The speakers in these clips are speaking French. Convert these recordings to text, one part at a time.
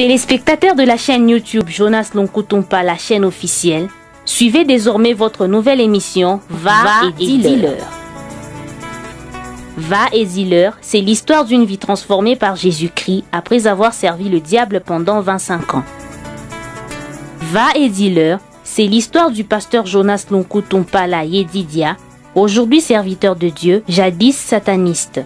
Téléspectateurs de la chaîne YouTube Jonas Lonkutumpa, la chaîne officielle, suivez désormais votre nouvelle émission Va et dis-leur. Va et dis-leur, c'est l'histoire d'une vie transformée par Jésus-Christ après avoir servi le diable pendant 25 ans. Va et dis-leur, c'est l'histoire du pasteur Jonas Lonkutumpa la Yedidia, aujourd'hui serviteur de Dieu, jadis sataniste.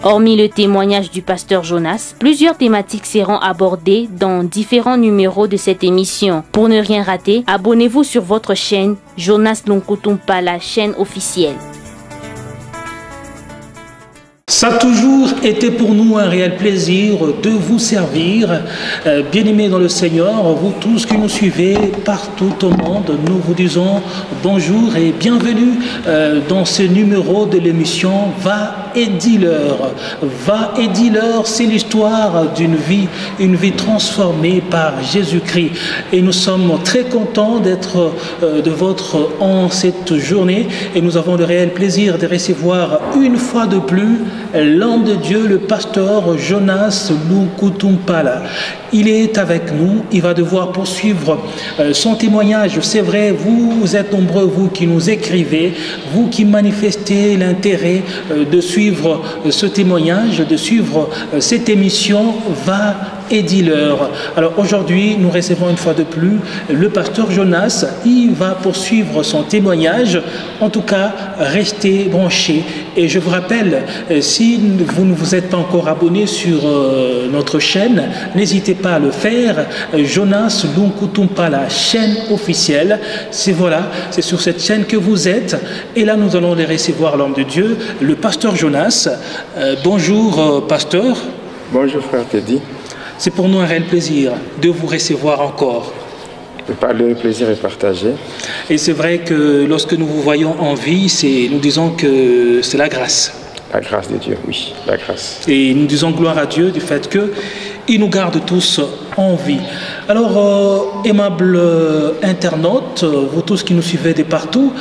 Hormis le témoignage du pasteur Jonas, plusieurs thématiques seront abordées dans différents numéros de cette émission. Pour ne rien rater, abonnez-vous sur votre chaîne Jonas Lonkutumpa, la chaîne officielle. Ça a toujours été pour nous un réel plaisir de vous servir. Bien-aimés dans le Seigneur, vous tous qui nous suivez partout au monde, nous vous disons bonjour et bienvenue dans ce numéro de l'émission Va et dis-leur. Va et dis-leur, c'est l'histoire d'une vie, une vie transformée par Jésus-Christ. Et nous sommes très contents d'être de votre en cette journée et nous avons le réel plaisir de recevoir une fois de plus l'homme de Dieu, le pasteur Jonas Lonkutumpa. Il est avec nous, il va devoir poursuivre son témoignage. C'est vrai, vous êtes nombreux, vous qui nous écrivez, vous qui manifestez l'intérêt de suivre ce témoignage, de suivre cette émission Va et dis-leur. Alors aujourd'hui, nous recevons une fois de plus le pasteur Jonas. Il va poursuivre son témoignage. En tout cas, restez branchés. Et je vous rappelle, si vous ne vous êtes pas encore abonné sur notre chaîne, n'hésitez pas à le faire. Jonas Lonkutumpa, la chaîne officielle. C'est sur cette chaîne que vous êtes. Et là, nous allons les recevoir l'homme de Dieu, le pasteur Jonas. Bonjour, pasteur. Bonjour, frère Teddy. C'est pour nous un réel plaisir de vous recevoir encore. Le plaisir est partagé. Et c'est vrai que lorsque nous vous voyons en vie, nous disons que c'est la grâce. La grâce de Dieu, oui, la grâce. Et nous disons gloire à Dieu du fait qu'il nous garde tous en vie. Alors, aimable internaute, vous tous qui nous suivez de partout,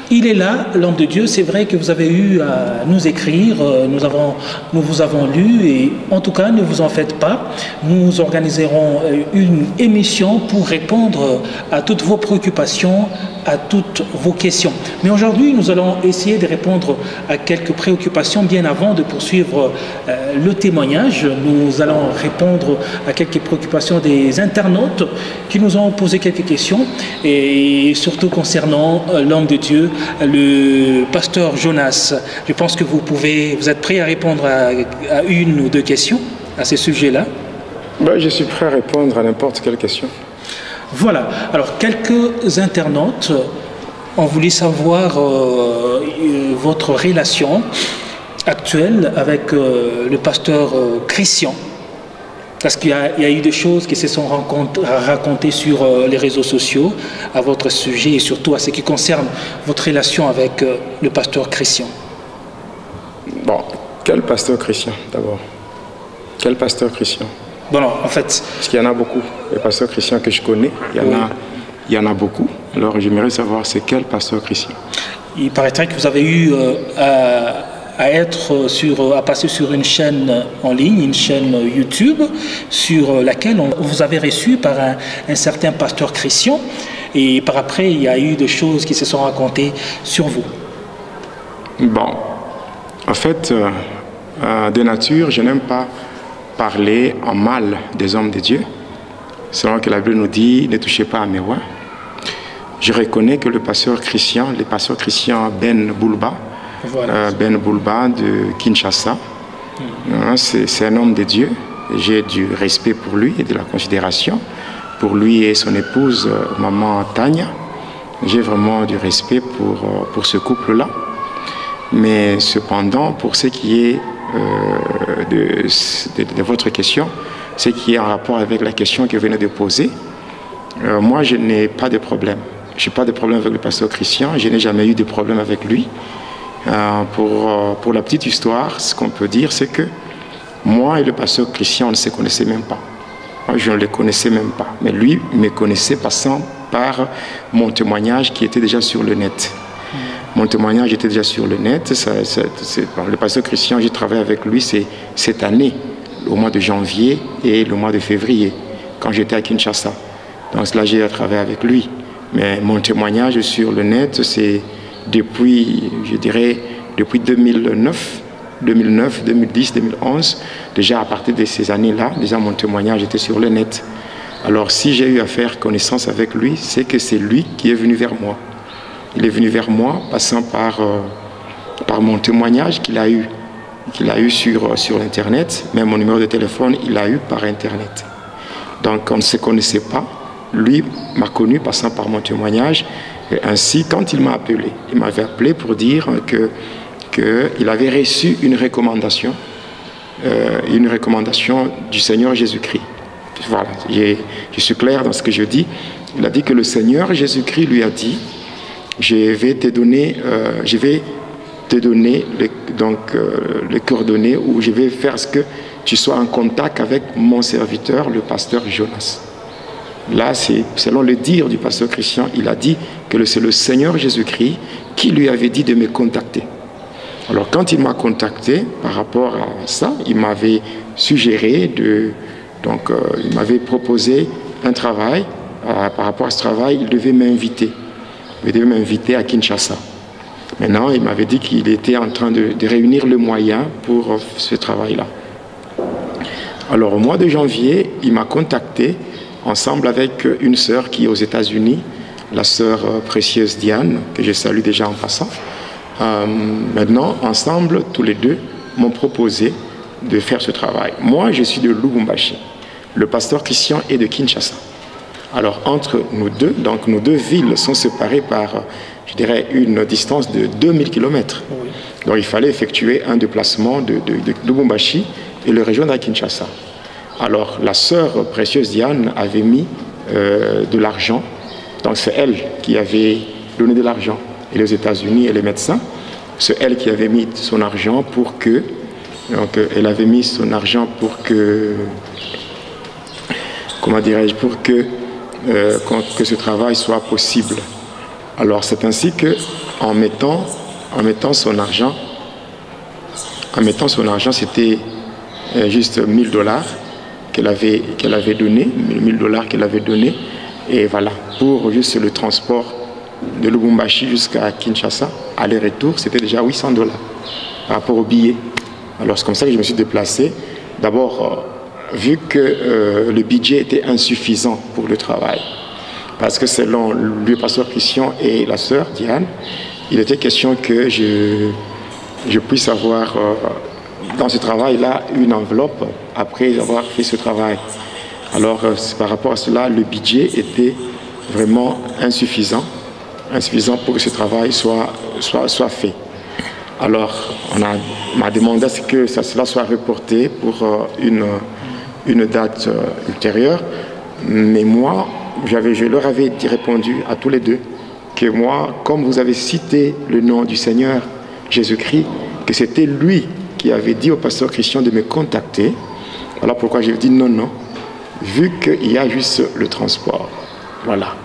il est là, l'homme de Dieu. C'est vrai que vous avez eu à nous écrire, nous vous avons lu et en tout cas, ne vous en faites pas. Nous organiserons une émission pour répondre à toutes vos préoccupations, à toutes vos questions. Mais aujourd'hui, nous allons essayer de répondre à quelques préoccupations bien avant de poursuivre le témoignage. Nous allons répondre à quelques préoccupations des internautes qui nous ont posé quelques questions et surtout concernant l'homme de Dieu, le pasteur Jonas. Je pense que vous êtes prêt à répondre à une ou deux questions à ces sujets-là. Je suis prêt à répondre à n'importe quelle question. Voilà. Alors, quelques internautes ont voulu savoir votre relation actuelle avec le pasteur Christian. Parce qu'il y a eu des choses qui se sont racontées sur les réseaux sociaux à votre sujet et surtout à ce qui concerne votre relation avec le pasteur Christian. Bon, quel pasteur Christian d'abord? Quel pasteur Christian? Bon, non, en fait... Parce qu'il y en a beaucoup. Les pasteurs chrétiens que je connais, il y en a beaucoup. Alors j'aimerais savoir c'est quel pasteur Christian? Il paraîtrait que vous avez eu à passer sur une chaîne en ligne, une chaîne YouTube, sur laquelle vous avez reçu par un certain pasteur Christian. Et par après, il y a eu des choses qui se sont racontées sur vous. Bon, en fait, de nature, je n'aime pas parler en mal des hommes de Dieu. Selon que la Bible nous dit, ne touchez pas à mes rois. Je reconnais que le pasteur Christian Ben Boulba, Ben Boulba de Kinshasa, c'est un homme de Dieu. J'ai du respect pour lui et de la considération pour lui et son épouse, maman Tania. J'ai vraiment du respect pour ce couple-là. Mais cependant, pour ce qui est de votre question, ce qui est en rapport avec la question que vous venez de poser, moi, je n'ai pas de problème. Je n'ai pas de problème avec le pasteur Christian. Je n'ai jamais eu de problème avec lui. Pour la petite histoire, ce qu'on peut dire, c'est que moi et le pasteur Christian, on ne se connaissait même pas. Moi, je ne le connaissais même pas. Mais lui me connaissait passant par mon témoignage qui était déjà sur le net. Mon témoignage était déjà sur le net. Le pasteur Christian, j'ai travaillé avec lui cette année. au mois de janvier et le mois de février, quand j'étais à Kinshasa. Donc là, j'ai travaillé avec lui. Mais mon témoignage sur le net, c'est depuis, je dirais, depuis 2009, 2010, 2011. Déjà à partir de ces années-là, déjà mon témoignage était sur le net. Alors si j'ai eu à faire connaissance avec lui, c'est que c'est lui qui est venu vers moi. Il est venu vers moi passant par mon témoignage qu'il a eu sur Internet. Même mon numéro de téléphone, il l'a eu par Internet. Donc on ne se connaissait pas. Lui m'a connu passant par mon témoignage. Et ainsi, quand il m'a appelé, il m'avait appelé pour dire qu'il avait reçu une recommandation du Seigneur Jésus-Christ. Voilà, je suis clair dans ce que je dis. Il a dit que le Seigneur Jésus-Christ lui a dit, je vais te donner les coordonnées, ou je vais faire ce que tu sois en contact avec mon serviteur, le pasteur Jonas. Là, c'est selon le dire du pasteur Christian, il a dit que c'est le Seigneur Jésus-Christ qui lui avait dit de me contacter. Alors quand il m'a contacté par rapport à ça, il m'avait suggéré il m'avait proposé un travail. Par rapport à ce travail, il devait m'inviter. Il devait m'inviter à Kinshasa. Maintenant, il m'avait dit qu'il était en train de réunir le moyen pour ce travail-là. Alors, au mois de janvier, il m'a contacté ensemble avec une sœur qui est aux États-Unis, la sœur précieuse Diane, que je salue déjà en passant. Maintenant, ensemble, tous les deux, m'ont proposé de faire ce travail. Moi, je suis de Lubumbashi. Le pasteur Christian est de Kinshasa. Alors, entre nous deux, donc nos deux villes sont séparées par, je dirais, une distance de 2000 km. Oui. Donc, il fallait effectuer un déplacement de Lubumbashi et le rejoindre à Kinshasa. Alors, la sœur précieuse Diane avait mis de l'argent. Donc, c'est elle qui avait donné de l'argent. Et les États-Unis et les médecins, c'est elle qui avait mis son argent pour que... Donc, elle avait mis son argent pour que... Comment dirais-je? Pour que ce travail soit possible. Alors, c'est ainsi que, en mettant son argent, c'était juste $1000 qu'elle avait donné, $1000 qu'elle avait donné, et voilà, pour juste le transport de Lubumbashi jusqu'à Kinshasa, aller-retour, c'était déjà $800 par rapport au billet. Alors, c'est comme ça que je me suis déplacé. D'abord, vu que le budget était insuffisant pour le travail, parce que selon le pasteur Christian et la sœur Diane, il était question que je puisse avoir dans ce travail-là une enveloppe après avoir fait ce travail. Alors, par rapport à cela, le budget était vraiment insuffisant pour que ce travail soit fait. Alors, on m'a demandé à ce que cela soit reporté pour une date ultérieure, mais moi, je leur avais répondu à tous les deux que moi, comme vous avez cité le nom du Seigneur Jésus-Christ, que c'était lui qui avait dit au pasteur Christian de me contacter. Voilà pourquoi j'ai dit non, vu qu'il y a juste le transport. Voilà.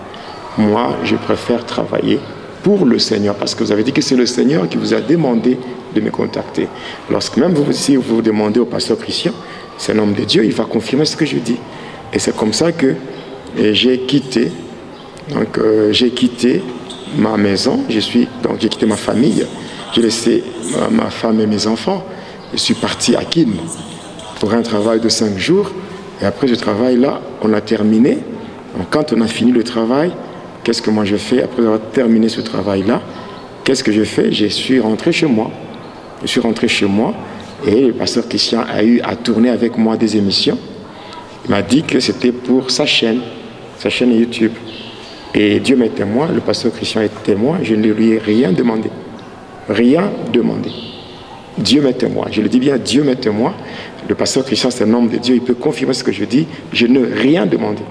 Moi, je préfère travailler pour le Seigneur, parce que vous avez dit que c'est le Seigneur qui vous a demandé de me contacter. Lorsque même si vous demandez au pasteur Christian, c'est un homme de Dieu, il va confirmer ce que je dis. Et c'est comme ça que j'ai quitté ma maison, j'ai quitté ma famille, j'ai laissé ma femme et mes enfants, je suis parti à Kin pour un travail de 5 jours, et après ce travail-là, on a terminé. Donc, quand on a fini le travail, qu'est-ce que moi je fais après avoir terminé ce travail-là? Qu'est-ce que je fais? Je suis rentré chez moi. Et le pasteur Christian a eu à tourner avec moi des émissions. Il m'a dit que c'était pour sa chaîne YouTube. Et Dieu m'est témoin, le pasteur Christian est témoin, je ne lui ai rien demandé. Rien demandé. Dieu m'est témoin. Je le dis bien, Dieu m'est témoin. Le pasteur Christian, c'est un homme de Dieu, il peut confirmer ce que je dis. Je n'ai rien demandé.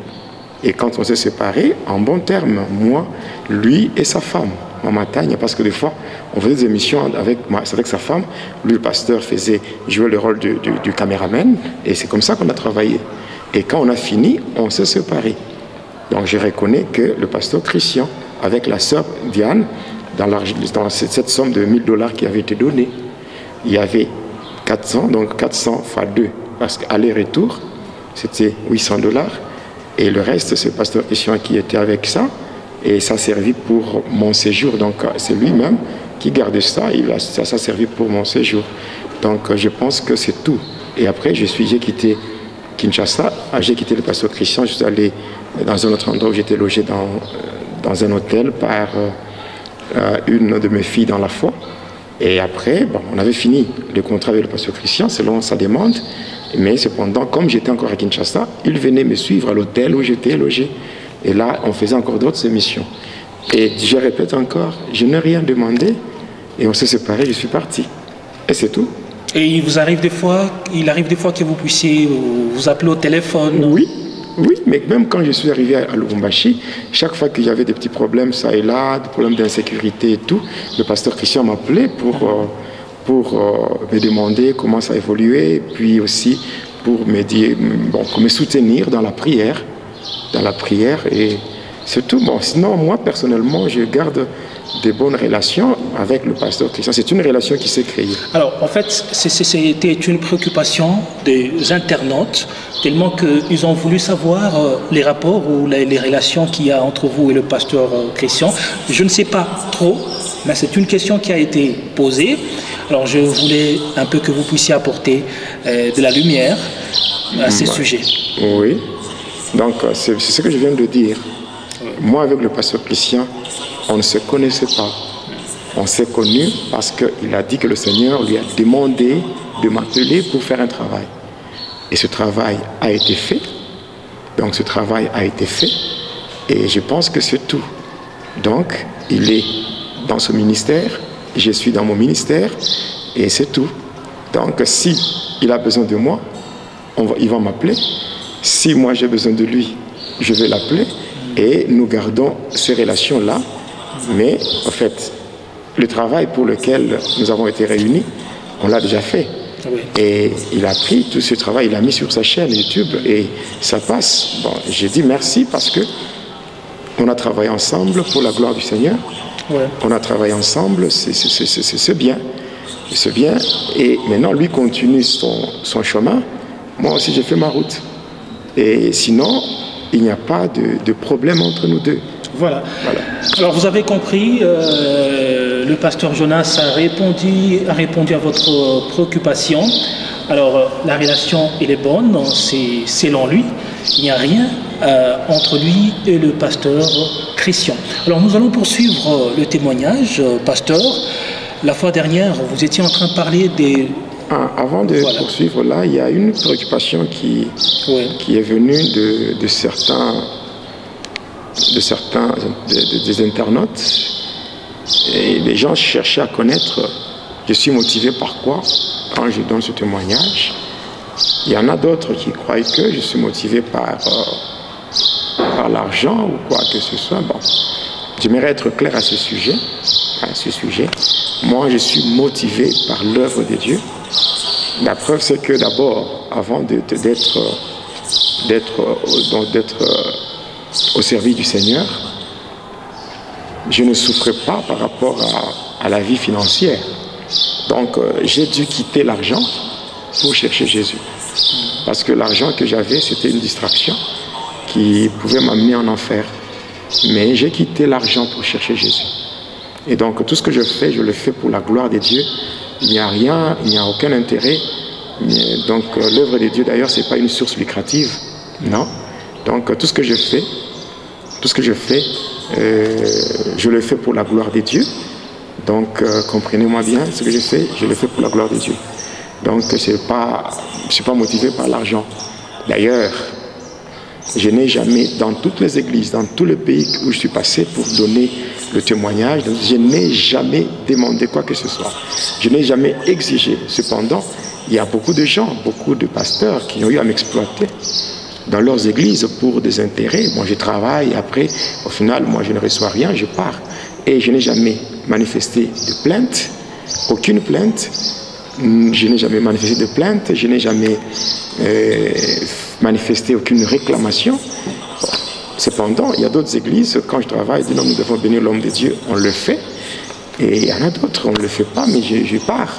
Et quand on s'est séparés, en bon terme, moi, lui et sa femme, Maman Tania, parce que des fois, on faisait des émissions avec sa femme. Lui, le pasteur, jouait le rôle du caméraman. Et c'est comme ça qu'on a travaillé. Et quand on a fini, on s'est séparés. Donc je reconnais que le pasteur Christian, avec la sœur Diane, dans cette somme de $1000 qui avait été donnée, il y avait 400, donc 400 x 2, parce qu'aller-retour, c'était 800 $. Et le reste, c'est le pasteur Christian qui était avec ça. Et ça a servi pour mon séjour. Donc, c'est lui-même qui gardait ça. Ça a servi pour mon séjour. Donc, je pense que c'est tout. Et après, j'ai quitté Kinshasa. J'ai quitté le pasteur Christian. Je suis allé dans un autre endroit où j'étais logé dans un hôtel par une de mes filles dans la foi. Et après, bon, on avait fini le contrat avec le pasteur Christian selon sa demande. Mais cependant, comme j'étais encore à Kinshasa, il venait me suivre à l'hôtel où j'étais logé. Et là, on faisait encore d'autres émissions. Et je répète encore, je n'ai rien demandé. Et on s'est séparés, je suis parti. Et c'est tout. Et il arrive des fois que vous puissiez vous appeler au téléphone? Oui, mais même quand je suis arrivé à Lubumbashi, chaque fois qu'il y avait des petits problèmes, ça et là, des problèmes d'insécurité et tout, le pasteur Christian m'appelait pour me demander comment ça évoluait, et puis aussi pour me dire, pour me soutenir dans la prière, et c'est tout. Bon, sinon, moi, personnellement, je garde de bonnes relations avec le pasteur Christian. C'est une relation qui s'est créée. Alors, en fait, c'était une préoccupation des internautes, tellement qu'ils ont voulu savoir les rapports ou les relations qu'il y a entre vous et le pasteur Christian. Je ne sais pas trop, mais c'est une question qui a été posée. Alors, je voulais un peu que vous puissiez apporter de la lumière à ces sujets. Oui. Donc, c'est ce que je viens de dire. Moi, avec le pasteur Christian, on ne se connaissait pas. On s'est connus parce qu'il a dit que le Seigneur lui a demandé de m'appeler pour faire un travail. Et ce travail a été fait. Donc, ce travail a été fait. Et je pense que c'est tout. Donc, il est dans ce ministère, je suis dans mon ministère, et c'est tout. Donc, si il a besoin de moi, il va m'appeler. Si moi j'ai besoin de lui, je vais l'appeler. Et nous gardons ces relations-là. Mais en fait, le travail pour lequel nous avons été réunis, on l'a déjà fait. Oui. Et il a pris tout ce travail, il l'a mis sur sa chaîne YouTube et ça passe. Bon, j'ai dit merci parce que on a travaillé ensemble pour la gloire du Seigneur. Ouais. On a travaillé ensemble, c'est bien. C'est bien. Et maintenant, lui continue son chemin. Moi aussi, j'ai fait ma route. Et sinon, il n'y a pas de problème entre nous deux. Voilà. Alors, vous avez compris, le pasteur Jonas a répondu à votre préoccupation. Alors, la relation, elle est bonne, c'est selon lui. Il n'y a rien entre lui et le pasteur Christian. Alors, nous allons poursuivre le témoignage, pasteur. La fois dernière, vous étiez en train de parler des... Avant de poursuivre là, il y a une préoccupation qui est venue de certains des internautes. Et les gens cherchaient à connaître, je suis motivé par quoi quand je donne ce témoignage. Il y en a d'autres qui croient que je suis motivé par l'argent ou quoi que ce soit. Bon, j'aimerais être clair à ce sujet. Moi, je suis motivé par l'œuvre de Dieu. La preuve, c'est que d'abord, avant d'être au service du Seigneur, je ne souffrais pas par rapport à la vie financière. Donc, j'ai dû quitter l'argent pour chercher Jésus. Parce que l'argent que j'avais, c'était une distraction qui pouvait m'amener en enfer. Mais j'ai quitté l'argent pour chercher Jésus. Et donc, tout ce que je fais, je le fais pour la gloire de Dieu. Il n'y a rien, il n'y a aucun intérêt. Donc, l'œuvre de Dieu, d'ailleurs, ce n'est pas une source lucrative. Non. Donc, tout ce que je fais, je le fais pour la gloire de Dieu. Donc, comprenez-moi bien, ce que je fais, je le fais pour la gloire de Dieu. Donc, je ne suis pas motivé par l'argent. D'ailleurs, je n'ai jamais, dans toutes les églises, dans tous les pays où je suis passé pour donner le témoignage, je n'ai jamais demandé quoi que ce soit. Je n'ai jamais exigé. Cependant, il y a beaucoup de gens, beaucoup de pasteurs qui ont eu à m'exploiter dans leurs églises pour des intérêts. Moi, je travaille, après, au final, moi, je ne reçois rien, je pars. Et je n'ai jamais manifesté de plainte, aucune plainte. Je n'ai jamais manifesté de plainte, je n'ai jamais manifesté aucune réclamation. Bon. Cependant, il y a d'autres églises, quand je travaille, disent non, nous devons bénir l'homme de Dieu, on le fait. Et il y en a d'autres, on ne le fait pas, mais je pars.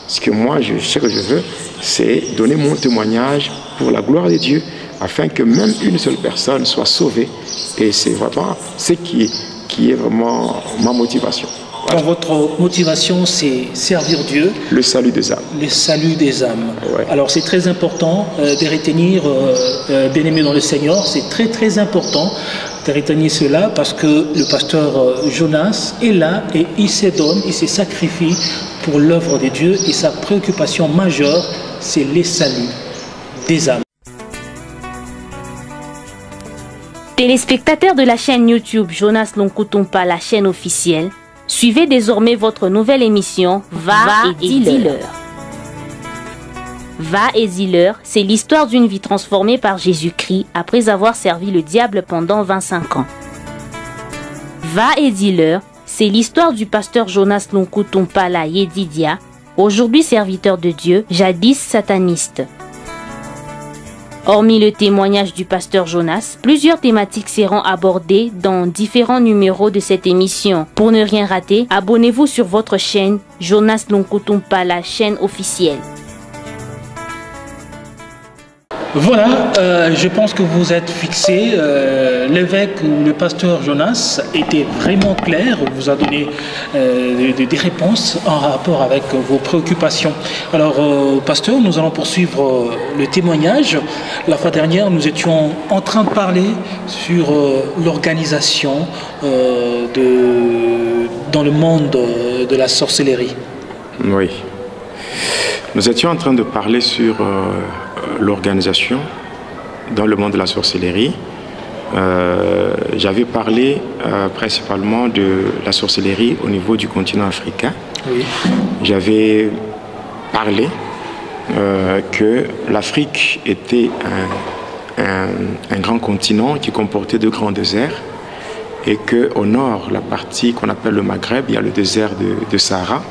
Ce que moi, ce que je veux, c'est donner mon témoignage pour la gloire de Dieu, afin que même une seule personne soit sauvée. Et c'est vraiment ce qui est vraiment ma motivation. Alors, votre motivation, c'est servir Dieu. Le salut des âmes. Le salut des âmes. Ouais. Alors, c'est très important de retenir, bien-aimés dans le Seigneur, c'est très très important de retenir cela parce que le pasteur Jonas est là et il se donne, il se sacrifie pour l'œuvre de Dieu et sa préoccupation majeure, c'est le salut des âmes. Téléspectateurs de la chaîne YouTube Jonas Lonkutumpa, la chaîne officielle, suivez désormais votre nouvelle émission Va et dis-leur. Va et dis-leur, c'est l'histoire d'une vie transformée par Jésus-Christ après avoir servi le diable pendant 25 ans. Va et dis-leur, c'est l'histoire du pasteur Jonas Lonkutumpa la Yedidia, aujourd'hui serviteur de Dieu, jadis sataniste. Hormis le témoignage du pasteur Jonas, plusieurs thématiques seront abordées dans différents numéros de cette émission. Pour ne rien rater, abonnez-vous sur votre chaîne Jonas Lonkutumpa, la chaîne officielle. Voilà, je pense que vous êtes fixés. L'évêque ou le pasteur Jonas était vraiment clair, vous a donné des réponses en rapport avec vos préoccupations. Alors, pasteur, nous allons poursuivre le témoignage. La fois dernière, nous étions en train de parler sur l'organisation dans le monde de la sorcellerie. Oui. Nous étions en train de parler sur l'organisation dans le monde de la sorcellerie. J'avais parlé principalement de la sorcellerie au niveau du continent africain. Oui. J'avais parlé que l'Afrique était un grand continent qui comportait de grands déserts et qu'au nord, la partie qu'on appelle le Maghreb, il y a le désert de Sahara,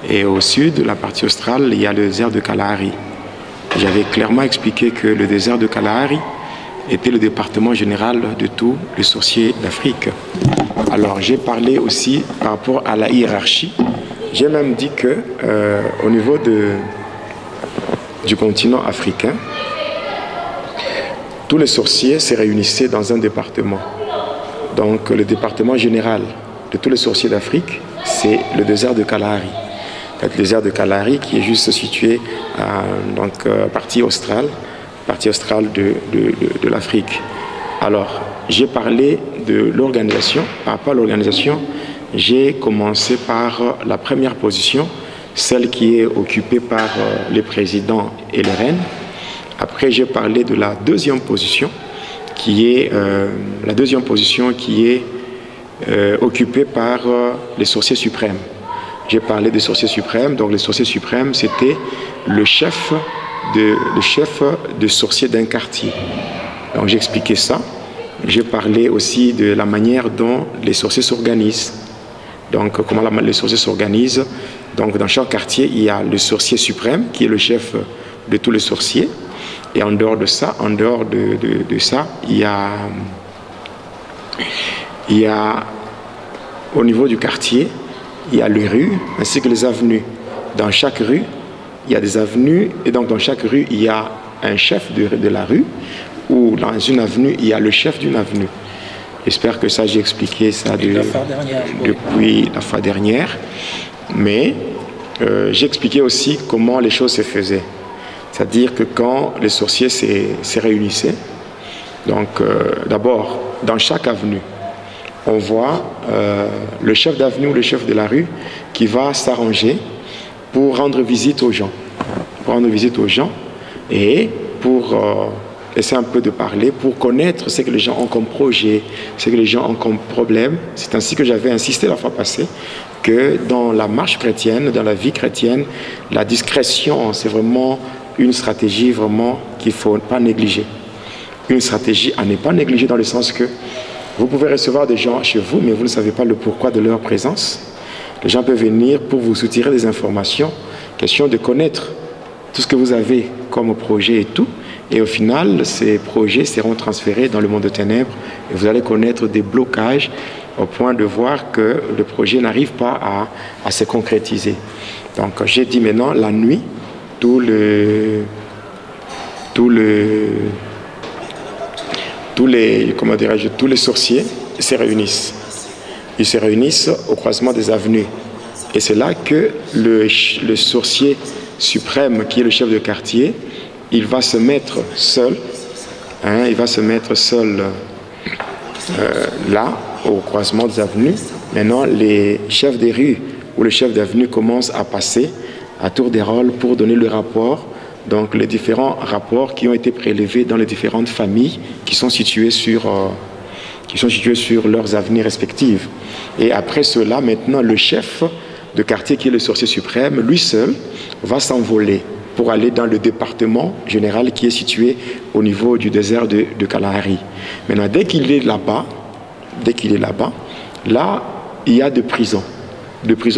et au sud, la partie australe, il y a le désert de Kalahari. J'avais clairement expliqué que le désert de Kalahari était le département général de tous les sorciers d'Afrique. Alors j'ai parlé aussi par rapport à la hiérarchie. J'ai même dit que au niveau du continent africain, tous les sorciers se réunissaient dans un département. Donc le département général de tous les sorciers d'Afrique, c'est le désert de Kalahari. Le désert de Kalahari qui est juste situé partie australe de l'Afrique. Alors, j'ai parlé de l'organisation. Par rapport à l'organisation, j'ai commencé par la première position, celle qui est occupée par les présidents et les reines. Après, j'ai parlé de la deuxième position, qui est occupée par les sorciers suprêmes. J'ai parlé des sorciers suprêmes. Donc les sorciers suprêmes, c'était le chef de sorciers d'un quartier. Donc j'ai expliqué ça. J'ai parlé aussi de la manière dont les sorciers s'organisent. Donc comment les sorciers s'organisent. Donc dans chaque quartier, il y a le sorcier suprême qui est le chef de tous les sorciers. Et en dehors de ça, il y a au niveau du quartier, il y a les rues ainsi que les avenues. Dans chaque rue, il y a des avenues et donc dans chaque rue, il y a un chef de la rue ou dans une avenue, il y a le chef d'une avenue. J'espère que ça, j'ai expliqué ça depuis la fois dernière. Mais j'ai expliqué aussi comment les choses se faisaient. C'est-à-dire que quand les sorciers se réunissaient, donc d'abord, dans chaque avenue, on voit le chef d'avenue ou le chef de la rue qui va s'arranger pour rendre visite aux gens. Et pour essayer un peu de parler, pour connaître ce que les gens ont comme projet, ce que les gens ont comme problème. C'est ainsi que j'avais insisté la fois passée que dans la marche chrétienne, dans la vie chrétienne, la discrétion, c'est vraiment une stratégie vraiment qu'il ne faut pas négliger. Une stratégie à ne pas négliger dans le sens que vous pouvez recevoir des gens chez vous, mais vous ne savez pas le pourquoi de leur présence. Les gens peuvent venir pour vous soutirer des informations, question de connaître tout ce que vous avez comme projet et tout. Et au final, ces projets seront transférés dans le monde des ténèbres et vous allez connaître des blocages au point de voir que le projet n'arrive pas à se concrétiser. Donc j'ai dit maintenant, la nuit, tous les sorciers se réunissent. Ils se réunissent au croisement des avenues. Et c'est là que le sorcier suprême, qui est le chef de quartier, il va se mettre seul, là, au croisement des avenues. Maintenant, les chefs des rues ou les chefs d'avenue commencent à passer à tour de rôle pour donner le rapport, donc les différents rapports qui ont été prélevés dans les différentes familles qui sont situées sur leurs avenues respectives. Et après cela, maintenant, le chef de quartier, qui est le sorcier suprême, lui seul, va s'envoler pour aller dans le département général qui est situé au niveau du désert de Kalahari. Maintenant, dès qu'il est là-bas, là, il y a des prisons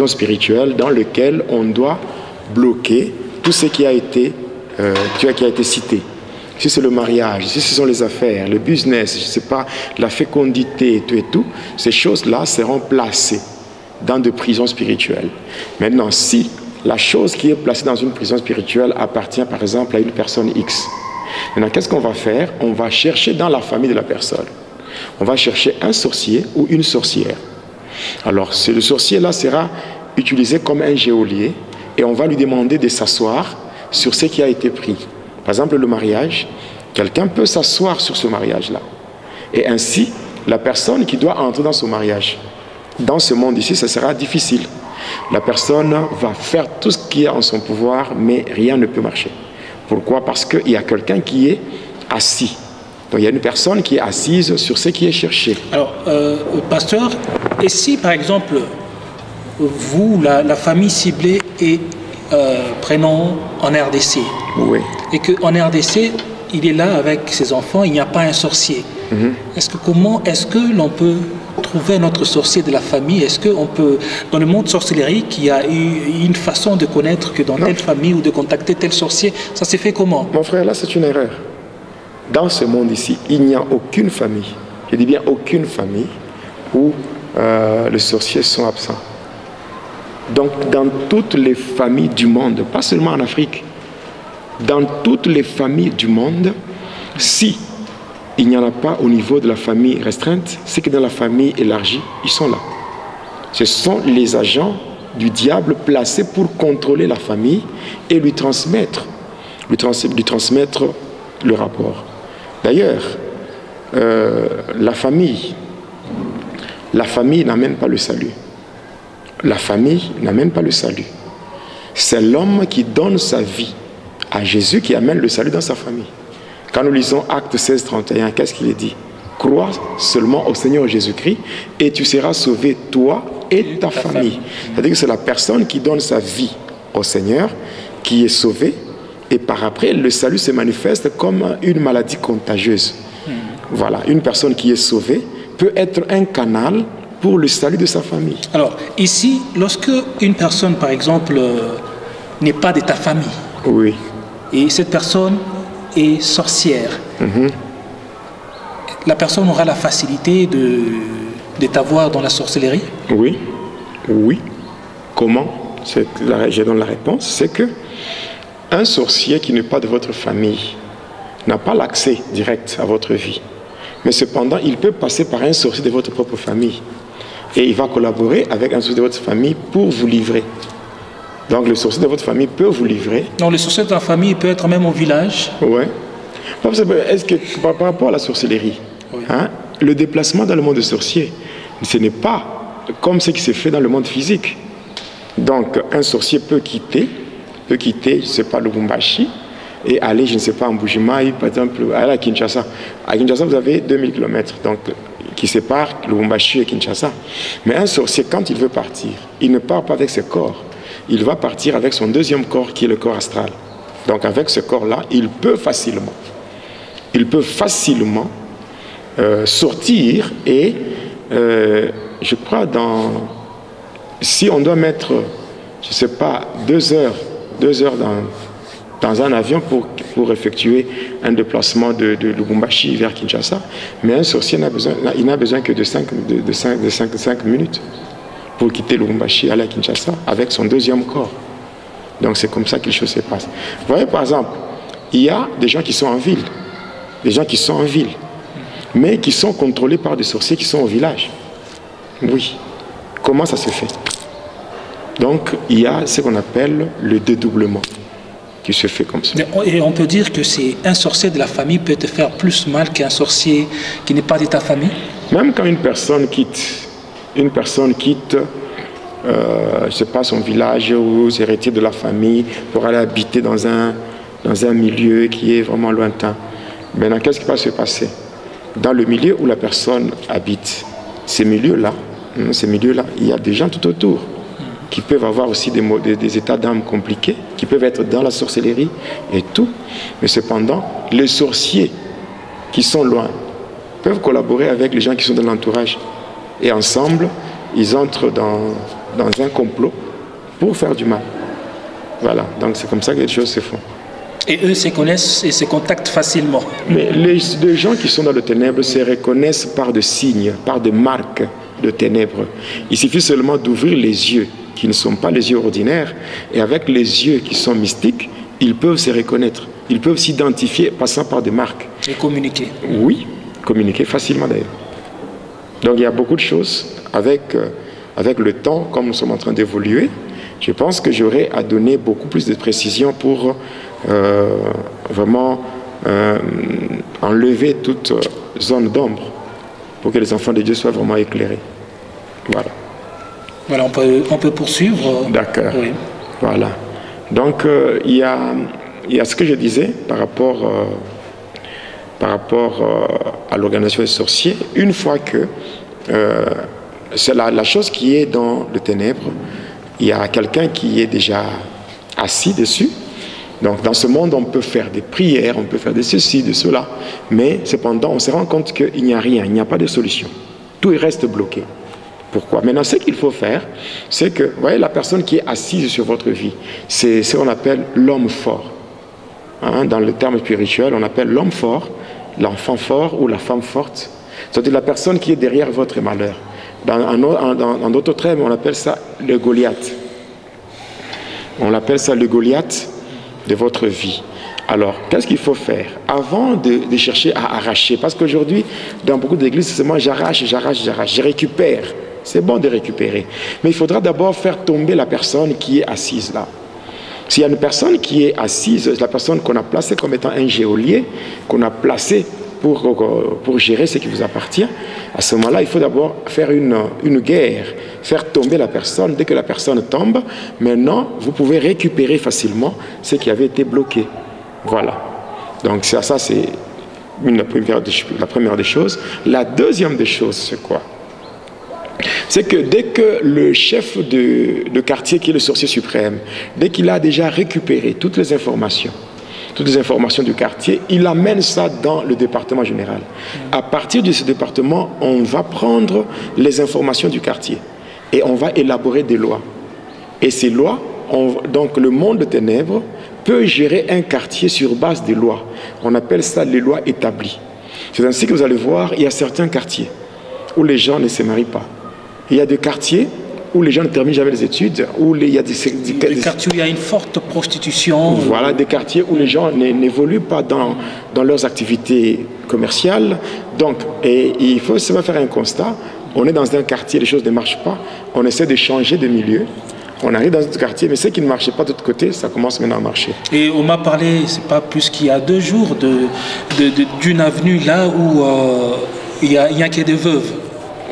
spirituelles dans lesquelles on doit bloquer tout ce qui a été cité. Si c'est le mariage, si ce sont les affaires, le business, je ne sais pas, la fécondité et tout, ces choses-là seront placées dans des prisons spirituelles. Maintenant, si la chose qui est placée dans une prison spirituelle appartient par exemple à une personne X, maintenant qu'est-ce qu'on va faire? On va chercher dans la famille de la personne. On va chercher un sorcier ou une sorcière. Alors, le sorcier-là sera utilisé comme un geôlier et on va lui demander de s'asseoir sur ce qui a été pris. Par exemple, le mariage, quelqu'un peut s'asseoir sur ce mariage-là. Et ainsi, la personne qui doit entrer dans ce mariage, dans ce monde ici, ça sera difficile. La personne va faire tout ce qui est en son pouvoir, mais rien ne peut marcher. Pourquoi? Parce qu'il y a quelqu'un qui est assis. Donc il y a une personne qui est assise sur ce qui est cherché. Alors, pasteur, et si par exemple, vous, la famille ciblée est, prenons en RDC, oui. Et qu'en RDC, il est là avec ses enfants, il n'y a pas un sorcier. Comment est-ce que l'on peut trouver notre sorcier de la famille? Est-ce qu'on peut, dans le monde sorcellerie, qu'il y a une façon de connaître que dans telle famille ou de contacter tel sorcier, ça s'est fait comment? Mon frère, là c'est une erreur. Dans ce monde ici, il n'y a aucune famille, je dis bien aucune famille, où les sorciers sont absents. Donc dans toutes les familles du monde, pas seulement en Afrique, dans toutes les familles du monde, si il n'y en a pas au niveau de la famille restreinte, c'est que dans la famille élargie, ils sont là. Ce sont les agents du diable placés pour contrôler la famille et lui transmettre le rapport. D'ailleurs, la famille n'amène pas le salut. La famille n'amène pas le salut. C'est l'homme qui donne sa vie à Jésus qui amène le salut dans sa famille. Quand nous lisons Actes 16, 31, qu'est-ce qu'il est dit? Crois seulement au Seigneur Jésus-Christ et tu seras sauvé, toi et ta famille. C'est-à-dire que c'est la personne qui donne sa vie au Seigneur qui est sauvée, et par après, le salut se manifeste comme une maladie contagieuse. Voilà, une personne qui est sauvée peut être un canal pour le salut de sa famille. Alors, ici, lorsque une personne, par exemple, n'est pas de ta famille, oui, et cette personne est sorcière, la personne aura la facilité de t'avoir dans la sorcellerie? Oui, oui. Comment? Je donne la réponse, c'est que un sorcier qui n'est pas de votre famille n'a pas l'accès direct à votre vie. Mais cependant, il peut passer par un sorcier de votre propre famille. Et il va collaborer avec un sorcier de votre famille pour vous livrer. Donc le sorcier de votre famille peut vous livrer. Non, le sorcier de ta famille peut être même au village. Oui. Est-ce que par rapport à la sorcellerie, oui, le déplacement dans le monde des sorciers, ce n'est pas comme ce qui se fait dans le monde physique. Donc un sorcier peut quitter, je ne sais pas, Lubumbashi, et aller, je ne sais pas, en Mbuji-Mayi, par exemple, aller à Kinshasa. À Kinshasa, vous avez 2000 km, donc, qui séparent Lubumbashi et Kinshasa. Mais un sorcier, quand il veut partir, il ne part pas avec ses corps. Il va partir avec son deuxième corps, qui est le corps astral. Donc, avec ce corps-là, il peut facilement sortir et, je crois, si on doit mettre, je ne sais pas, 2 heures dans un avion pour effectuer un déplacement de Lubumbashi vers Kinshasa. Mais un sorcier n'a besoin que de 5 minutes pour quitter Lubumbashi, aller à Kinshasa avec son deuxième corps. Donc c'est comme ça que les choses se passent. Vous voyez, par exemple, il y a des gens qui sont en ville, mais qui sont contrôlés par des sorciers qui sont au village. Oui. Comment ça se fait? Donc il y a ce qu'on appelle le dédoublement qui se fait comme ça. Et on peut dire que c'est un sorcier de la famille peut te faire plus mal qu'un sorcier qui n'est pas de ta famille? Même quand une personne quitte, je ne sais pas, son village ou ses héritiers de la famille pour aller habiter dans un milieu qui est vraiment lointain. Maintenant, qu'est-ce qui va se passer? Dans le milieu où la personne habite, ces milieux-là, il y a des gens tout autour qui peuvent avoir aussi des états d'âme compliqués, qui peuvent être dans la sorcellerie et tout. Mais cependant, les sorciers qui sont loin peuvent collaborer avec les gens qui sont dans l'entourage. Et ensemble, ils entrent dans un complot pour faire du mal. Voilà, donc c'est comme ça que les choses se font. Et eux se connaissent et se contactent facilement. Mais les gens qui sont dans le ténèbre se reconnaissent par des signes, par des marques de ténèbres. Il suffit seulement d'ouvrir les yeux, qui ne sont pas les yeux ordinaires, et avec les yeux qui sont mystiques, ils peuvent se reconnaître. Ils peuvent s'identifier passant par des marques. Et communiquer. Oui, communiquer facilement d'ailleurs. Donc il y a beaucoup de choses avec le temps, comme nous sommes en train d'évoluer. Je pense que j'aurai à donner beaucoup plus de précision pour vraiment enlever toute zone d'ombre pour que les enfants de Dieu soient vraiment éclairés. Voilà. Voilà, on peut poursuivre. D'accord. Oui. Voilà. Donc il y a ce que je disais par rapport à l'organisation des sorciers. Une fois que c'est la chose qui est dans le ténèbre, il y a quelqu'un qui est déjà assis dessus. Donc dans ce monde, on peut faire des prières, on peut faire de ceci, de cela, mais cependant, on se rend compte qu'il n'y a rien, il n'y a pas de solution. Tout reste bloqué. Pourquoi? Maintenant, ce qu'il faut faire, c'est que, vous voyez, la personne qui est assise sur votre vie, c'est ce qu'on appelle l'homme fort. Hein, dans le terme spirituel, on appelle l'homme fort, l'enfant fort ou la femme forte. C'est-à-dire la personne qui est derrière votre malheur. Dans d'autres termes, on appelle ça le Goliath. On appelle ça le Goliath de votre vie. Alors, qu'est-ce qu'il faut faire? Avant de chercher à arracher, parce qu'aujourd'hui, dans beaucoup d'églises, c'est moi j'arrache, je récupère. C'est bon de récupérer. Mais il faudra d'abord faire tomber la personne qui est assise là. S'il y a une personne qui est assise, la personne qu'on a placée comme étant un geôlier, qu'on a placé pour gérer ce qui vous appartient, à ce moment-là, il faut d'abord faire une guerre, faire tomber la personne. Dès que la personne tombe, maintenant, vous pouvez récupérer facilement ce qui avait été bloqué. Voilà. Donc ça c'est la première des choses. La deuxième des choses, c'est quoi? C'est que dès que le chef de quartier, qui est le sorcier suprême, dès qu'il a déjà récupéré toutes les informations du quartier, il amène ça dans le département général. À partir de ce département, on va prendre les informations du quartier et on va élaborer des lois. Et ces lois, donc le monde de ténèbres peut gérer un quartier sur base des lois. On appelle ça les lois établies. C'est ainsi que vous allez voir, il y a certains quartiers où les gens ne se marient pas. Il y a des quartiers où les gens ne terminent jamais les études, où il y a des quartiers où il y a une forte prostitution. Voilà, des quartiers où les gens n'évoluent pas dans leurs activités commerciales. Donc, et il faut seulement faire un constat. On est dans un quartier, les choses ne marchent pas. On essaie de changer de milieu. On arrive dans ce quartier, mais ce qui ne marchait pas de l'autre côté, ça commence maintenant à marcher. Et on m'a parlé, c'est pas plus qu'il y a 2 jours, d'une avenue là où il y a que des veuves.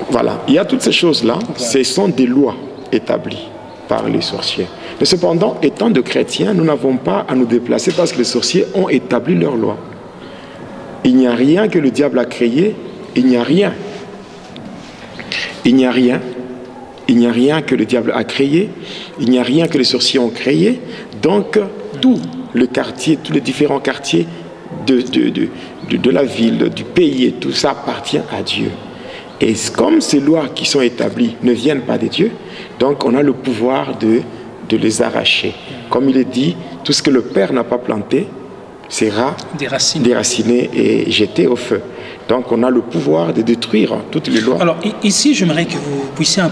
Voilà, il y a toutes ces choses-là, ce sont des lois établies par les sorciers. Mais cependant, étant de chrétiens, nous n'avons pas à nous déplacer parce que les sorciers ont établi leurs lois. Il n'y a rien que le diable a créé, il n'y a rien. Il n'y a rien. Il n'y a rien que le diable a créé, il n'y a rien que les sorciers ont créé. Donc, tout le quartier, tous les différents quartiers de la ville, du pays, et tout ça appartient à Dieu. Et comme ces lois qui sont établies ne viennent pas de Dieu, donc on a le pouvoir de les arracher. Comme il est dit, tout ce que le Père n'a pas planté, sera déraciné et jeté au feu. Donc on a le pouvoir de détruire toutes les lois. Alors ici, j'aimerais que vous puissiez